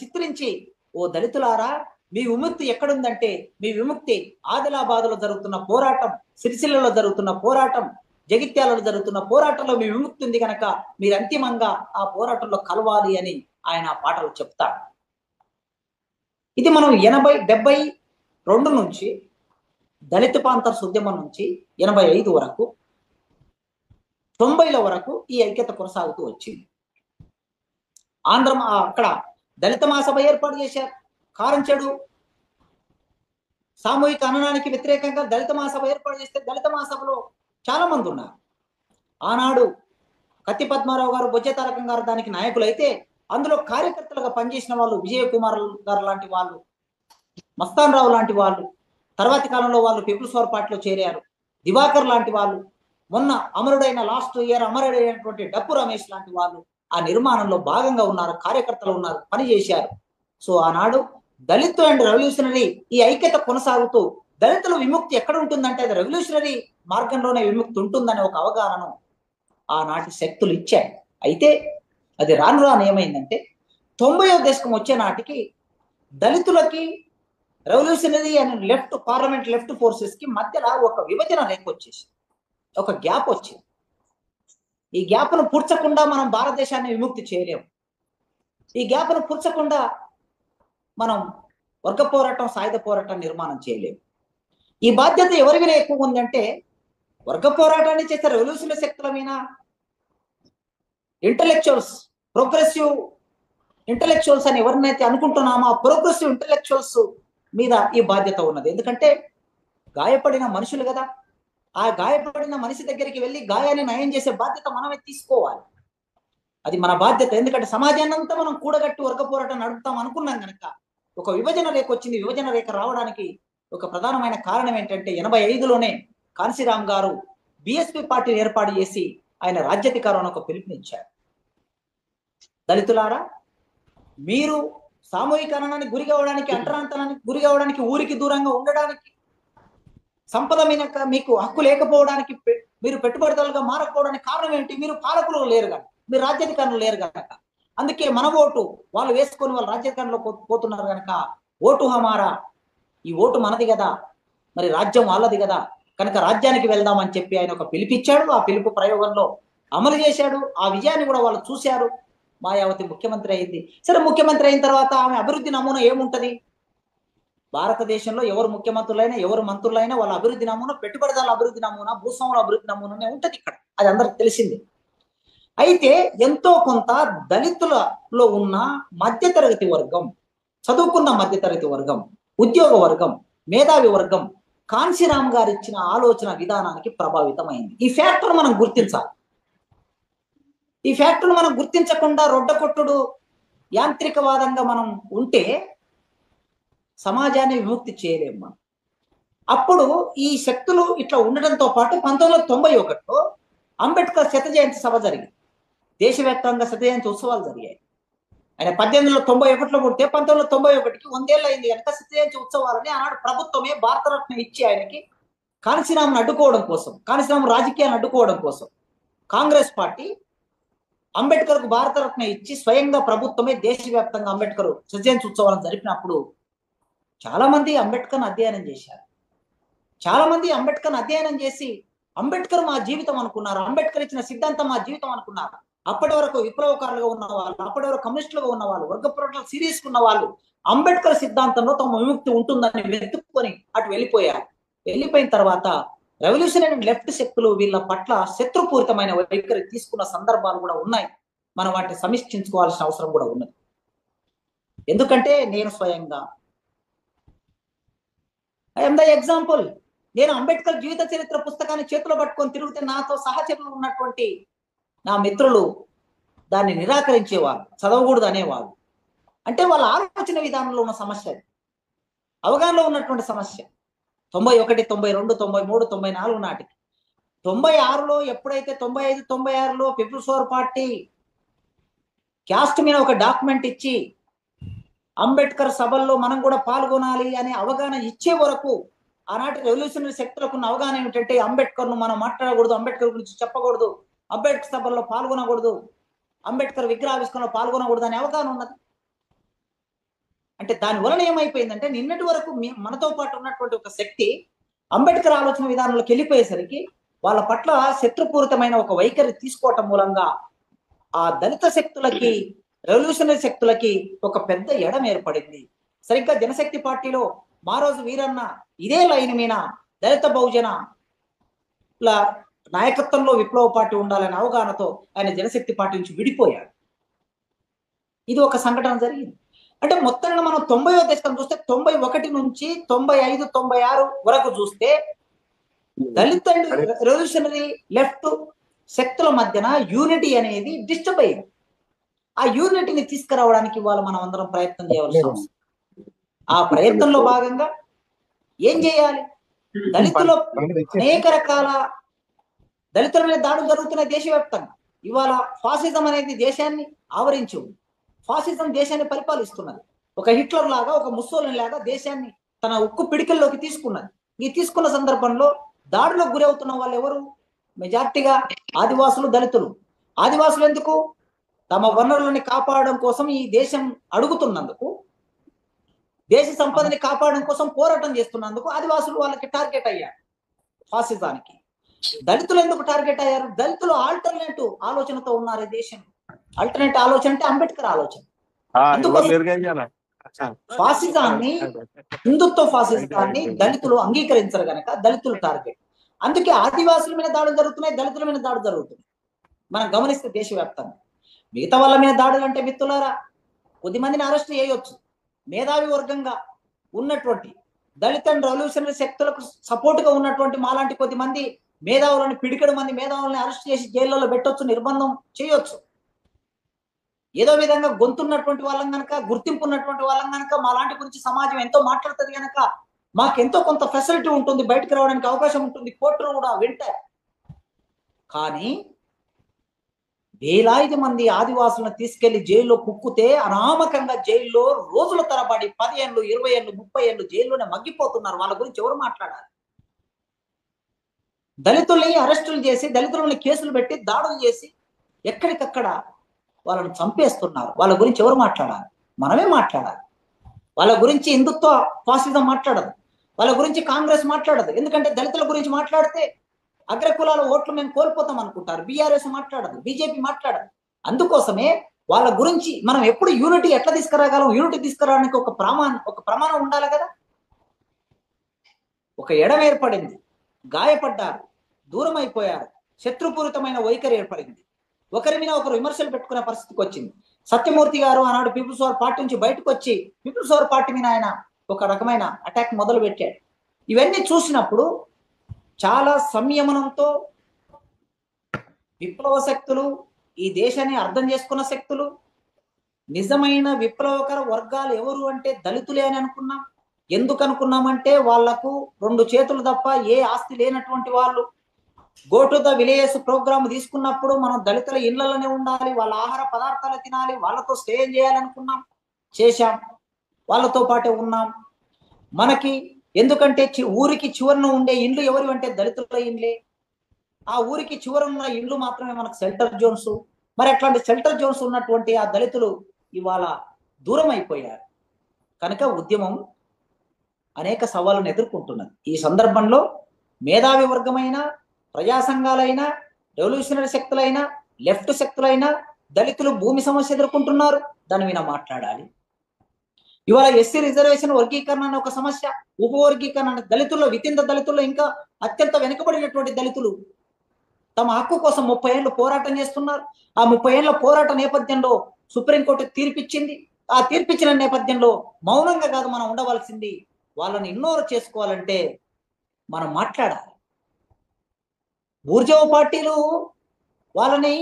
చిత్రించి ఓ దళితులారా, మీ విముక్తి ఎక్కడుందంటే, మీ విముక్తి ఆదిలాబాద్లో జరుగుతున్న పోరాటం, సిరిసిల్లలో జరుగుతున్న పోరాటం, జగిత్యాలలో జరుగుతున్న పోరాటంలో మీ విముక్తి ఉంది కనుక మీరు అంతిమంగా ఆ పోరాటంలో కలవాలి అని ఆయన ఆ పాటలు చెప్తాడు. ఇది మనం 72 నుంచి దళిత పాంథర్స్ ఉద్యమం నుంచి 85 వరకు 90ల వరకు ఈ ఐక్యత కొనసాగుతూ వచ్చింది. అక్కడ దళిత మహాసభ ఏర్పాటు చేశారు. కారంచెడు సామూహిక హననానికి వ్యతిరేకంగా దళిత మహాసభ ఏర్పాటు చేస్తే దళిత మహాసభలో చాలా మంది ఉన్నారు. ఆనాడు కత్తి పద్మారావు గారు, బొజ్జ తారకం గారు దానికి నాయకులైతే అందులో కార్యకర్తలుగా పనిచేసిన వాళ్ళు విజయ్ కుమార్ గారు లాంటి వాళ్ళు, మస్తాన్ రావు లాంటి వాళ్ళు, తర్వాతి కాలంలో వాళ్ళు పీపుల్స్ వార్ పార్టీలో చేరారు. దివాకర్ లాంటి వాళ్ళు, మొన్న అమరుడైన లాస్ట్ ఇయర్ అమరుడైనటువంటి డప్పు రమేష్ లాంటి వాళ్ళు ఆ నిర్మాణంలో భాగంగా ఉన్నారు, కార్యకర్తలు ఉన్నారు, పని చేశారు. సో ఆనాడు దళిత్ అండ్ రెవల్యూషనరీ ఈ ఐక్యత కొనసాగుతూ దళితుల విముక్తి ఎక్కడ ఉంటుందంటే అది రెవల్యూషనరీ మార్గంలోనే విముక్తి ఉంటుందనే ఒక అవగాహనను ఆనాటి శక్తులు ఇచ్చాయి. అయితే అది రాను రాను ఏమైందంటే 90వ దశకం వచ్చే నాటికి దళితులకి revolutionary and left parliament left forces కి మధ్యలో ఒక విభజన రేఖ వచ్చేసి ఒక గ్యాప్ వచ్చింది. ఈ గ్యాప్ను పూడ్చకుండా మనం భారతదేశాన్ని విముక్తి చేయలేము. ఈ గ్యాప్ను పూడ్చకుండా మనం వర్గ పోరాటం, సాయుధ పోరాటం నిర్మాణం చేయలేము. ఈ బాధ్యత ఎవరి మీద ఎక్కువ ఉందంటే వర్గ పోరాటాన్ని చేసే రెవల్యూషనరీ శక్తుల మీద, ఇంటలెక్చువల్స్, ప్రోగ్రెసివ్ ఇంటలెక్చువల్స్ అని ఎవరినైతే అనుకుంటున్నామో ఆ ప్రోగ్రెసివ్ ఇంటలెక్చువల్స్ మీద ఈ బాధ్యత ఉన్నది. ఎందుకంటే గాయపడిన మనుషులు కదా, ఆ గాయపడిన మనిషి దగ్గరికి వెళ్ళి గాయాన్ని నయం చేసే బాధ్యత మనమే తీసుకోవాలి. అది మన బాధ్యత. ఎందుకంటే సమాజాన్ని అంతా మనం కూడగట్టి వర్గ పోరాటం నడుపుతాం అనుకున్నాం కనుక ఒక విభజన రేఖ వచ్చింది. విభజన రేఖ రావడానికి ఒక ప్రధానమైన కారణం ఏంటంటే 85లోనే కాన్సీరామ్ గారు బిఎస్పీ పార్టీని ఏర్పాటు చేసి ఆయన రాజ్యాధికారం ఒక పిలుపునిచ్చారు. దళితులారా, మీరు సామూహికరణానికి గురి కావడానికి, అంటరాంతరానికి గురి కావడానికి, ఊరికి దూరంగా ఉండడానికి, సంపద మీద మీకు హక్కు లేకపోవడానికి, మీరు పెట్టుబడిదారులుగా మారకపోవడానికి కారణం ఏంటి? మీరు పాలకులు లేరు కనుక, మీరు రాజ్యాధికారులు లేరు కనుక. అందుకే మన ఓటు వాళ్ళు వేసుకొని వాళ్ళు రాజ్యాధికారంలో పోతున్నారు కనుక ఓటు హమారా, ఈ ఓటు మనది కదా, మరి రాజ్యం వాళ్ళది కదా, కనుక రాజ్యానికి వెళ్దామని చెప్పి ఆయన ఒక పిలిపిచ్చాడు. ఆ పిలుపు ప్రయోగంలో అమలు చేశాడు. ఆ విజయాన్ని కూడా వాళ్ళు చూశారు. మాయావతి ముఖ్యమంత్రి అయింది. సరే, ముఖ్యమంత్రి అయిన తర్వాత ఆమె అభివృద్ధి నమూనా ఏముంటది? భారతదేశంలో ఎవరు ముఖ్యమంత్రులైనా, ఎవరు మంత్రులైనా వాళ్ళ అభివృద్ధి నమూనా పెట్టుబడిదారుల అభివృద్ధి నమూనా, భూస్వాముల అభివృద్ధి నమూనానే ఉంటది ఇక్కడ. అది అందరికి తెలిసింది. అయితే ఎంతో కొంత దళితులలో ఉన్న మధ్యతరగతి వర్గం, చదువుకున్న మధ్యతరగతి వర్గం, ఉద్యోగ వర్గం, మేధావి వర్గం కాన్సీరామ్ గారు ఇచ్చిన ఆలోచన విధానానికి ప్రభావితమైంది. ఈ ఫ్యాక్టర్ మనం గుర్తించాలి. ఈ ఫ్యాక్టర్ను మనం గుర్తించకుండా రొడ్డకొట్టుడు యాంత్రికవాదంగా మనం ఉంటే సమాజాన్ని విముక్తి చేయలేము మనం. అప్పుడు ఈ శక్తులు ఇట్లా ఉండడంతో పాటు 1991లో అంబేద్కర్ శత జయంతి సభ జరిగింది. దేశవ్యాప్తంగా శత జయంతి ఉత్సవాలు జరిగాయి. ఆయన 1891లో పుడితే 1991కి 100 ఏళ్ళు అయింది కనుక శత జయంతి ఉత్సవాలని ఆనాడు ప్రభుత్వమే భారతరత్న ఇచ్చి ఆయనకి కాన్సీరామ్ను అడ్డుకోవడం కోసం, కాన్సీరామ్ రాజకీయాలను అడ్డుకోవడం కోసం కాంగ్రెస్ పార్టీ అంబేద్కర్కు భారతరత్న ఇచ్చి స్వయంగా ప్రభుత్వమే దేశవ్యాప్తంగా అంబేద్కర్ శత జయంతి ఉత్సవాలను జరిపినప్పుడు చాలా మంది అంబేద్కర్ను అధ్యయనం చేశారు. చాలా మంది అంబేద్కర్ను అధ్యయనం చేసి అంబేద్కర్ మా జీవితం అనుకున్నారు, అంబేద్కర్ ఇచ్చిన సిద్ధాంతం మా జీవితం అనుకున్నారు. అప్పటి వరకు విప్లవకారులుగా ఉన్న వాళ్ళు, అప్పటి వరకు కమ్యూనిస్టులుగా ఉన్న వాళ్ళు, వర్గ పోరాటాలు సీరియస్ ఉన్న వాళ్ళు అంబేద్కర్ సిద్ధాంతంలో తమ విముక్తి ఉంటుందని వెతుక్కొని అటు వెళ్ళిపోయారు. వెళ్ళిపోయిన తర్వాత రెవల్యూషనరీ లెఫ్ట్ శక్తులు వీళ్ళ పట్ల శత్రుపూరితమైన వైఖరి తీసుకున్న సందర్భాలు కూడా ఉన్నాయి. మనం వాటిని సమీక్షించుకోవాల్సిన అవసరం కూడా ఉన్నది. ఎందుకంటే నేను స్వయంగా ఐఎమ్ ద ఎగ్జాంపుల్. నేను అంబేద్కర్ జీవిత చరిత్ర పుస్తకాన్ని చేతిలో పట్టుకొని తిరిగితే నాతో సహచరులు ఉన్నటువంటి నా మిత్రులు దాన్ని నిరాకరించేవారు, చదవకూడదు అనేవారు. అంటే వాళ్ళ ఆలోచన విధానంలో ఉన్న సమస్య, అవగాహనలో ఉన్నటువంటి సమస్య. 91, 92, 93, 94 నాటికి 96లో ఎప్పుడైతే 95, 96లో పీపుల్స్ వార్ పార్టీ క్యాస్ట్ మీద ఒక డాక్యుమెంట్ ఇచ్చి అంబేద్కర్ సభల్లో మనం కూడా పాల్గొనాలి అనే అవగాహన ఇచ్చే వరకు ఆనాటి రెవల్యూషనరీ శక్తులకు ఉన్న అవగాహన ఏమిటంటే అంబేద్కర్ను మనం మాట్లాడకూడదు, అంబేద్కర్ గురించి చెప్పకూడదు, అంబేద్కర్ సభల్లో పాల్గొనకూడదు, అంబేద్కర్ విగ్రహావిష్కరణలో పాల్గొనకూడదు అనే అవగాహన ఉన్నది. అంటే దాని వలన ఏమైపోయిందంటే నిన్నటి వరకు మనతో పాటు ఉన్నటువంటి ఒక శక్తి అంబేద్కర్ ఆలోచన విధానంలోకి వెళ్ళిపోయేసరికి వాళ్ళ పట్ల శత్రుపూరితమైన ఒక వైఖరి తీసుకోవటం మూలంగా ఆ దళిత శక్తులకి, రెవల్యూషనరీ శక్తులకి ఒక పెద్ద ఎడం ఏర్పడింది. సరిగ్గా జనశక్తి పార్టీలో మారోజు వీరన్న ఇదే లైన్ మీద దళిత బహుజన నాయకత్వంలో విప్లవ పార్టీ ఉండాలనే అవగాహనతో ఆయన జనశక్తి పార్టీ నుంచి విడిపోయాడు. ఇది ఒక సంఘటన జరిగింది. అంటే మొత్తంగా మనం 90వ దశకం చూస్తే 91 నుంచి 95, 96 వరకు చూస్తే దళిత అండ్ రెవల్యూషనరీ లెఫ్ట్ శక్తుల మధ్యన యూనిటీ అనేది డిస్టర్బ్ అయ్యింది. ఆ యూనిటీని తీసుకురావడానికి ఇవాళ మనం అందరం ప్రయత్నం చేయవలసిన అవసరం. ఆ ప్రయత్నంలో భాగంగా ఏం చేయాలి? దళితులు అనేక రకాల దళితుల మీద దాడులు జరుగుతున్నాయి దేశవ్యాప్తంగా. ఇవాళ ఫాసిజం అనేది దేశాన్ని ఆవరించి ఉంది. ఫాసిజం దేశాన్ని పరిపాలిస్తున్నది. ఒక హిట్లర్ లాగా, ఒక ముస్సోలిని లాగా దేశాన్ని తన ఉక్కు పిడికల్లోకి తీసుకున్నది. ఈ తీసుకున్న సందర్భంలో దాడులకు గురవుతున్న వాళ్ళు ఎవరు? మెజార్టీగా ఆదివాసులు, దళితులు. ఆదివాసులు ఎందుకు? తమ వనరులని కాపాడడం కోసం ఈ దేశం అడుగుతున్నందుకు, దేశ సంపదని కాపాడడం కోసం పోరాటం చేస్తున్నందుకు ఆదివాసులు వాళ్ళకి టార్గెట్ అయ్యారు ఫాసిజానికి. దళితులు ఎందుకు టార్గెట్ అయ్యారు? దళితులు ఆల్టర్నేటివ్ ఆలోచనతో ఉన్నారు ఈ దేశం. ఆల్టర్నేటివ్ ఆలోచన అంటే అంబేద్కర్ ఆలోచన. ఫాసిజాన్ని, హిందుత్వ ఫాసిజాన్ని దళితులు అంగీకరించరు గనక దళితులు టార్గెట్. అందుకే ఆదివాసుల మీద దాడులు జరుగుతున్నాయి, దళితుల మీద దాడులు జరుగుతున్నాయి. మనం గమనిస్తే దేశవ్యాప్తంగా. మిగతా వాళ్ళ మీద దాడులు అంటే మిత్రులారా, కొద్దిమందిని అరెస్ట్ చేయొచ్చు. మేధావి వర్గంగా ఉన్నటువంటి దళిత రెవల్యూషనరీ శక్తులకు సపోర్ట్ గా ఉన్నటువంటి మాలాంటి కొద్దిమంది మేధావులను, పిడికెడు మంది మేధావులను అరెస్ట్ చేసి జైల్లో పెట్టొచ్చు, నిర్బంధం చేయొచ్చు. ఏదో విధంగా గొంతున్నటువంటి వాళ్ళం కనుక, గుర్తింపు ఉన్నటువంటి వాళ్ళం కనుక, మాలాంటి గురించి సమాజం ఎంతో మాట్లాడుతుంది కనుక మాకెంతో కొంత ఫెసిలిటీ ఉంటుంది, బయటకు రావడానికి అవకాశం ఉంటుంది, కోర్టులు కూడా వింటాయి. కానీ వేలాది మంది ఆదివాసులను తీసుకెళ్లి జైల్లో కుక్కుతే అనామకంగా జైల్లో రోజుల తరబడి 10 ఏళ్ళు, 20 ఏళ్ళు, 30 ఏళ్ళు జైల్లోనే మగ్గిపోతున్నారు. వాళ్ళ గురించి ఎవరు మాట్లాడాలి? దళితుల్ని అరెస్టులు చేసి, దళితులని కేసులు పెట్టి, దాడులు చేసి ఎక్కడికక్కడ వాళ్ళని చంపేస్తున్నారు. వాళ్ళ గురించి ఎవరు మాట్లాడాలి? మనమే మాట్లాడాలి. వాళ్ళ గురించి హిందుత్వ ఫాసిజం మాట్లాడదు, వాళ్ళ గురించి కాంగ్రెస్ మాట్లాడదు. ఎందుకంటే దళితుల గురించి మాట్లాడితే అగ్రకులాల ఓట్లు మేము కోల్పోతాం అనుకుంటారు. బీఆర్ఎస్ మాట్లాడదు, బీజేపీ మాట్లాడదు. అందుకోసమే వాళ్ళ గురించి మనం ఎప్పుడు యూనిటీ ఎట్లా తీసుకురాగలం? యూనిటీ తీసుకురావడానికి ఒక ప్రమాణం ఉండాలి కదా. ఒక ఎడం ఏర్పడింది, గాయపడ్డారు, దూరం అయిపోయారు, శత్రుపూరితమైన వైఖరి ఏర్పడింది, ఒకరి మీద ఒకరు విమర్శలు పెట్టుకునే పరిస్థితికి వచ్చింది. సత్యమూర్తి గారు ఆనాడు పీపుల్స్ వార్ పార్టీ నుంచి బయటకు వచ్చి పీపుల్స్ వార్ పార్టీ మీద ఆయన ఒక రకమైన అటాక్ మొదలు పెట్టాడు. ఇవన్నీ చూసినప్పుడు చాలా సంయమనంతో విప్లవ శక్తులు, ఈ దేశాన్ని అర్థం చేసుకున్న శక్తులు, నిజమైన విప్లవకర వర్గాలు ఎవరు అంటే దళితులే అని అనుకున్నాం. ఎందుకు అనుకున్నామంటే వాళ్లకు 2 చేతులు తప్ప ఏ ఆస్తి లేనటువంటి వాళ్ళు. Go to the villages program తీసుకున్నప్పుడు మనం దళితుల ఇళ్లలోనే ఉండాలి, వాళ్ళ ఆహార పదార్థాలు తినాలి, వాళ్ళతో స్టే చేయాలనుకున్నాం, చేశాం, వాళ్ళతో పాటే ఉన్నాం. మనకి ఎందుకంటే ఊరికి చివరన ఉండే ఇండ్లు ఎవరు అంటే దళితుల ఇండ్లే. ఆ ఊరికి చివరన్న ఇండ్లు మాత్రమే మనకు షెల్టర్ జోన్స్. మరి అట్లాంటి షెల్టర్ జోన్స్ ఉన్నటువంటి ఆ దళితులు ఇవాళ దూరం అయిపోయారు కనుక ఉద్యమం అనేక సవాళ్ళను ఎదుర్కొంటున్నది. ఈ సందర్భంలో మేధావి వర్గమైన, ప్రజా సంఘాలైనా, రెవల్యూషనరీ శక్తులైనా, లెఫ్ట్ శక్తులైనా దళితులు భూమి సమస్య ఎదుర్కొంటున్నారు, దాని మీద మాట్లాడాలి. ఇవాళ ఎస్సీ రిజర్వేషన్ వర్గీకరణ అనే ఒక సమస్య, ఉపవర్గీకరణ, దళితుల్లో వితిన్ ద దళితుల్లో ఇంకా అత్యంత వెనుకబడినటువంటి దళితులు తమ హక్కు కోసం 30 ఏళ్ళు పోరాటం చేస్తున్నారు. ఆ 30 ఏళ్ల పోరాట నేపథ్యంలో సుప్రీంకోర్టు తీర్పిచ్చింది. ఆ తీర్పిచ్చిన నేపథ్యంలో మౌనంగా కాదు మనం ఉండవలసింది. వాళ్ళని ఇగ్నోర్ చేసుకోవాలంటే మనం మాట్లాడాలి. బూర్జోవా పార్టీలు వాళ్ళని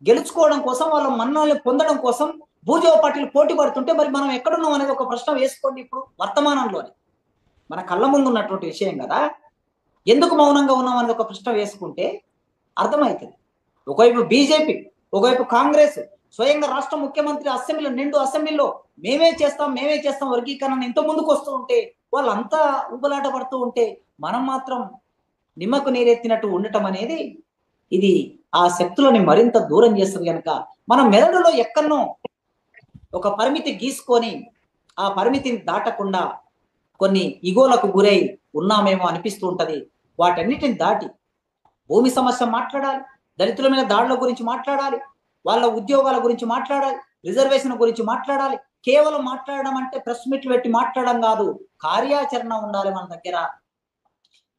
గెలుచుకోవడం కోసం, వాళ్ళ మన్నల్ని పొందడం కోసం బూర్జోవా పార్టీలు పోటీ పడుతుంటే మరి మనం ఎక్కడున్నాం అనేది ఒక ప్రశ్న వేసుకోండి. ఇప్పుడు వర్తమానంలోనే మన కళ్ళ ముందు ఉన్నటువంటి విషయం కదా, ఎందుకు మౌనంగా ఉన్నాం అనేది ఒక ప్రశ్న వేసుకుంటే అర్థమవుతుంది. ఒకవైపు బీజేపీ, ఒకవైపు కాంగ్రెస్, స్వయంగా రాష్ట్ర ముఖ్యమంత్రి నిండు అసెంబ్లీలో మేమే చేస్తాం వర్గీకరణ ఇంత ముందుకు వస్తూ ఉంటే, వాళ్ళంతా ఉబలాట పడుతూ ఉంటే మనం మాత్రం నిమ్మకు నీరెత్తినట్టు ఉండటం అనేది ఇది ఆ శక్తులని మరింత దూరం చేస్తుంది. కనుక మనం మెదడులో ఎక్కడనో ఒక పరిమితి గీసుకొని ఆ పరిమితిని దాటకుండా కొన్ని ఇగోలకు గురై ఉన్నామేమో అనిపిస్తూ ఉంటది. వాటన్నిటిని దాటి భూమి సమస్య మాట్లాడాలి, దళితుల మీద దాడుల గురించి మాట్లాడాలి, వాళ్ళ ఉద్యోగాల గురించి మాట్లాడాలి, రిజర్వేషన్ గురించి మాట్లాడాలి. కేవలం మాట్లాడడం అంటే ప్రెస్ మీట్లు పెట్టి మాట్లాడడం కాదు, కార్యాచరణ ఉండాలి మన దగ్గర.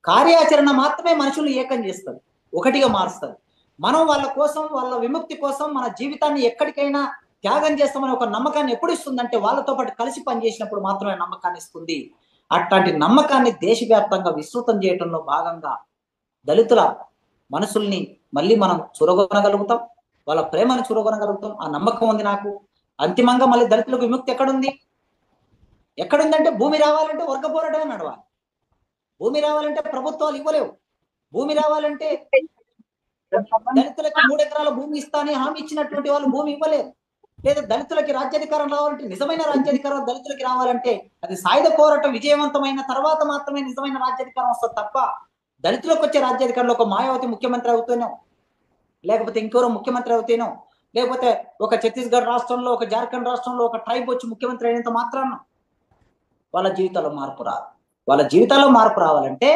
కార్యాచరణ మాత్రమే మనుషులు ఏకం చేస్తుంది, ఒకటిగా మారుస్తుంది. మనం వాళ్ళ కోసం, వాళ్ళ విముక్తి కోసం మన జీవితాన్ని ఎక్కడికైనా త్యాగం చేస్తామని ఒక నమ్మకాన్ని ఎప్పుడు ఇస్తుందంటే వాళ్ళతో పాటు కలిసి పనిచేసినప్పుడు మాత్రమే నమ్మకాన్ని ఇస్తుంది. అట్లాంటి నమ్మకాన్ని దేశవ్యాప్తంగా విస్తృతం చేయడంలో భాగంగా దళితుల మనసుల్ని మళ్ళీ మనం చురగొనగలుగుతాం. వాళ్ళ ప్రేమను చూరగొనగలుగుతాం. ఆ నమ్మకం ఉంది నాకు. అంతిమంగా మళ్ళీ దళితులకు విముక్తి ఎక్కడుంది? ఎక్కడుందంటే భూమి రావాలంటే వర్గ పోరాటమే నడవాలి. భూమి రావాలంటే ప్రభుత్వాలు ఇవ్వలేవు. భూమి రావాలంటే దళితులకి 3 ఎకరాల భూమి ఇస్తా అని హామీ ఇచ్చినటువంటి వాళ్ళు భూమి ఇవ్వలేరు. లేదా దళితులకి రాజ్యాధికారం రావాలంటే, నిజమైన రాజ్యాధికారం దళితులకి రావాలంటే అది సాయుధ పోరాటం విజయవంతమైన తర్వాత మాత్రమే నిజమైన రాజ్యాధికారం వస్తుంది తప్ప, దళితులకు వచ్చే రాజ్యాధికారంలో ఒక మాయావతి ముఖ్యమంత్రి అవుతేనో, లేకపోతే ఇంకెవరో ముఖ్యమంత్రి అవుతేనో, లేకపోతే ఒక ఛత్తీస్గఢ్ రాష్ట్రంలో, ఒక జార్ఖండ్ రాష్ట్రంలో ఒక ట్రైబ్ వచ్చి ముఖ్యమంత్రి అయినంత మాత్రాన వాళ్ళ జీవితాల్లో మార్పు రాదు. వాళ్ళ జీవితాల్లో మార్పు రావాలంటే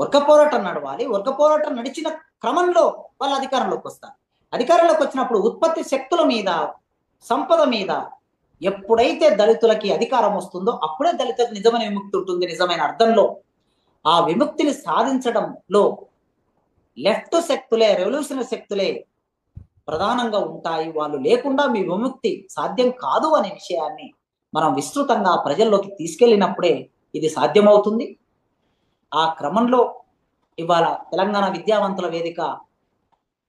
వర్గ పోరాటం నడవాలి. వర్గ పోరాటం నడిచిన క్రమంలో వాళ్ళ అధికారంలోకి వస్తారు. అధికారంలోకి వచ్చినప్పుడు ఉత్పత్తి శక్తుల మీద, సంపద మీద ఎప్పుడైతే దళితులకి అధికారం వస్తుందో అప్పుడే దళితులకు నిజమైన విముక్తి ఉంటుంది. నిజమైన అర్థంలో ఆ విముక్తిని సాధించడంలో లెఫ్ట్ శక్తులే, రెవల్యూషనరీ శక్తులే ప్రధానంగా ఉంటాయి. వాళ్ళు లేకుండా మీ విముక్తి సాధ్యం కాదు అనే విషయాన్ని మనం విస్తృతంగా ప్రజల్లోకి తీసుకెళ్ళినప్పుడే ఇది సాధ్యమవుతుంది. ఆ క్రమంలో ఇవాళ తెలంగాణ విద్యావంతుల వేదిక,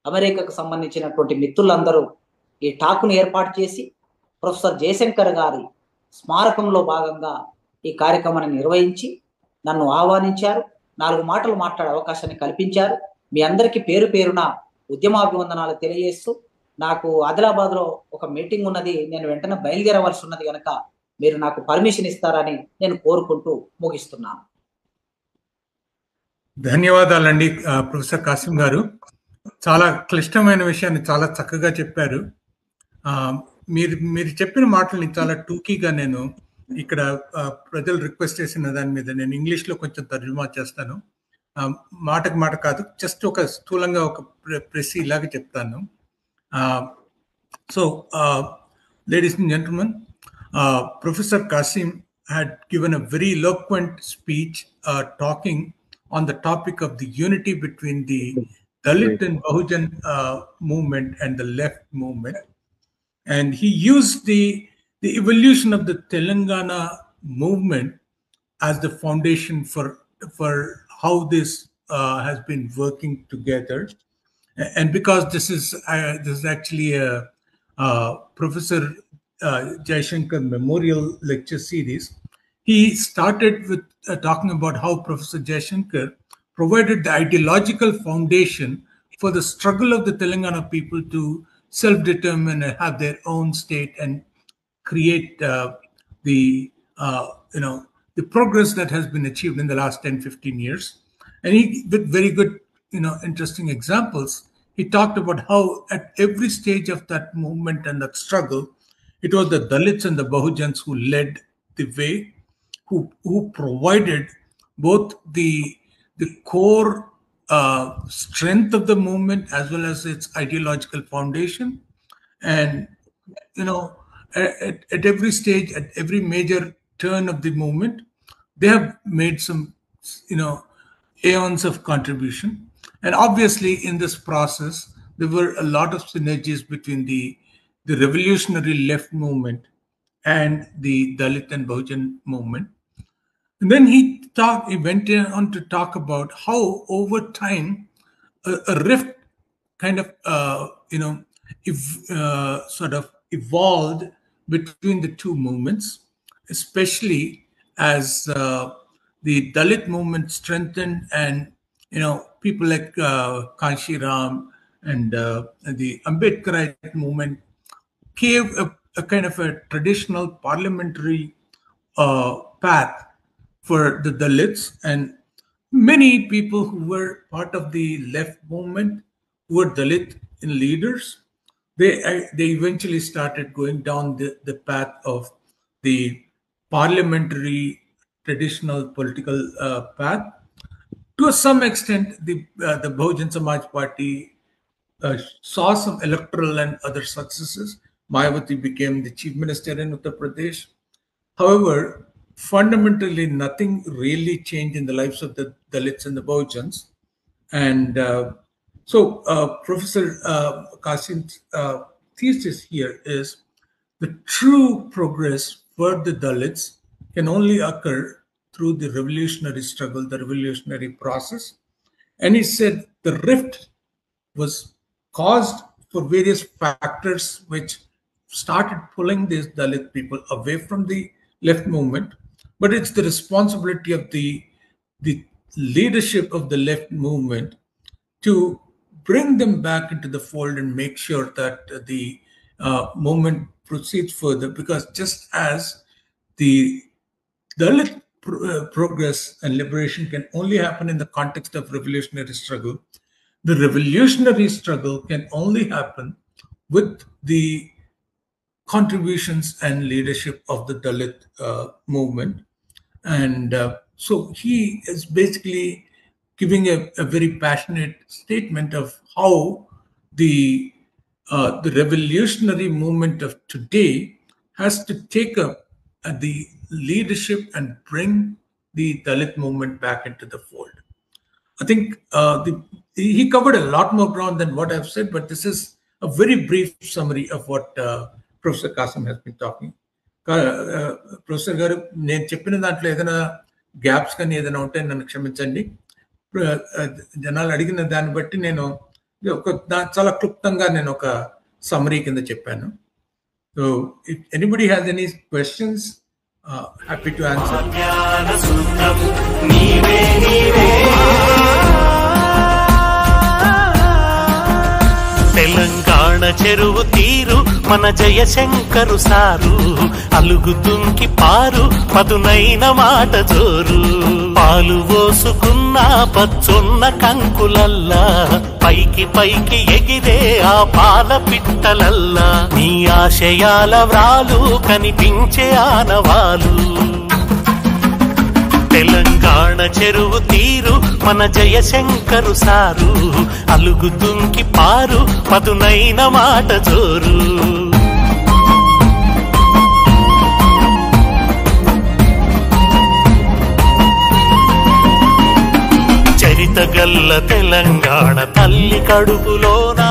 అమెరికాకు సంబంధించినటువంటి మిత్రులందరూ ఈ టాక్ను ఏర్పాటు చేసి ప్రొఫెసర్ జయశంకర్ గారి స్మారకంలో భాగంగా ఈ కార్యక్రమాన్ని నిర్వహించి నన్ను ఆహ్వానించారు. 4 మాటలు మాట్లాడే అవకాశాన్ని కల్పించారు. మీ అందరికీ పేరు పేరున ఉద్యమాభివందనాలు తెలియజేస్తూ, నాకు ఆదిలాబాద్లో ఒక మీటింగ్ ఉన్నది, నేను వెంటనే బయలుదేరవలసి ఉన్నది కనుక మీరు నాకు పర్మిషన్ ఇస్తారని నేను కోరుకుంటూ ముగిస్తున్నాను. ధన్యవాదాలండి ప్రొఫెసర్ కాసిం గారు. చాలా క్లిష్టమైన విషయాన్ని చాలా చక్కగా చెప్పారు. మీరు చెప్పిన మాటల్ని చాలా టూకీగా నేను ఇక్కడ ప్రజలు రిక్వెస్ట్ చేసిన దాని మీద నేను ఇంగ్లీష్లో కొంచెం తర్జుమా చేస్తాను. మాటకు మాట కాదు, జస్ట్ ఒక స్థూలంగా ఒక ప్రెస్ ఇలాగే చెప్తాను. So ladies and gentlemen, Professor Kasim had given a very eloquent speech talking on the topic of the unity between the Dalit and Bahujan movement and the left movement. And he used the evolution of the Telangana movement as the foundation for how this has been working together. And because this is actually a Professor Jayashankar Memorial Lecture Series, he started with talking about how Professor Jayashankar provided the ideological foundation for the struggle of the Telangana people to self-determine and have their own state and create the progress that has been achieved in the last 10-15 years. And he, with very good, interesting examples, he talked about how at every stage of that movement and that struggle, it was the Dalits and the Bahujans who led the way, who provided both the core strength of the movement as well as its ideological foundation. And at every stage, at every major turn of the movement, they have made some aeons of contribution. And obviously in this process there were a lot of synergies between the revolutionary left movement and the Dalit and Bahujan movement. And then he went on to talk about how over time a rift kind of sort of evolved between the two movements, especially as the Dalit movement strengthened, and people like Kanshi Ram and the Ambedkarite movement gave a kind of a traditional parliamentary path for the Dalits. And many people who were part of the left movement, who were Dalit leaders, they eventually started going down the path of the parliamentary traditional political path. To some extent, the Bahujan Samaj Party saw some electoral and other successes. Mayawati became the chief minister in Uttar Pradesh. However, fundamentally, nothing really changed in the lives of the Dalits and the Bahujans. And so Professor Kasim's thesis here is the true progress for the Dalits can only occur through the revolutionary struggle, the revolutionary process. And he said the rift was caused for various factors which started pulling these Dalit people away from the left movement. But it's the responsibility of the leadership of the left movement to bring them back into the fold and make sure that the movement proceeds further. Because just as the Dalit progress and liberation can only happen in the context of revolutionary struggle, the revolutionary struggle can only happen with the contributions and leadership of the Dalit movement. And so he is basically giving a very passionate statement of how the revolutionary movement of today has to take up the leadership and bring the Dalit movement back into the fold. I think he covered a lot more ground than what I've said, but this is a very brief summary of what Professor Kasim has been talking. Professor గారు, నేను చెప్పిన దాంట్లో ఏదైనా gaps కానీ ఏదైనా ఉంటే నన్ను క్షమించండి. జనాలు అడిగిన దాన్ని బట్టి నేను చాలా క్లుప్తంగా నేను ఒక సమ్మరీ కింద చెప్పాను. So if anybody has any questions, happy to answer. Telangana చెరువు తీరు మన జయశంకరు సారు, అలుగుతుంకి పారు పదునైన మాట జోరు. పాలు పోసుకున్న పచ్చున్న కంకులల్లా, పైకి పైకి ఎగిరే ఆ పాల పిట్టలల్లా, నీ ఆశయాల వ్రాలు కనిపించే ఆనవాలు. తెలంగాణ చెరువు తీరు మన జయశంకరు సారు, అలుగుతుంకి పారు పదునైన మాట జోరు. చరితగల్ల తెలంగాణ తల్లి కడుపులోన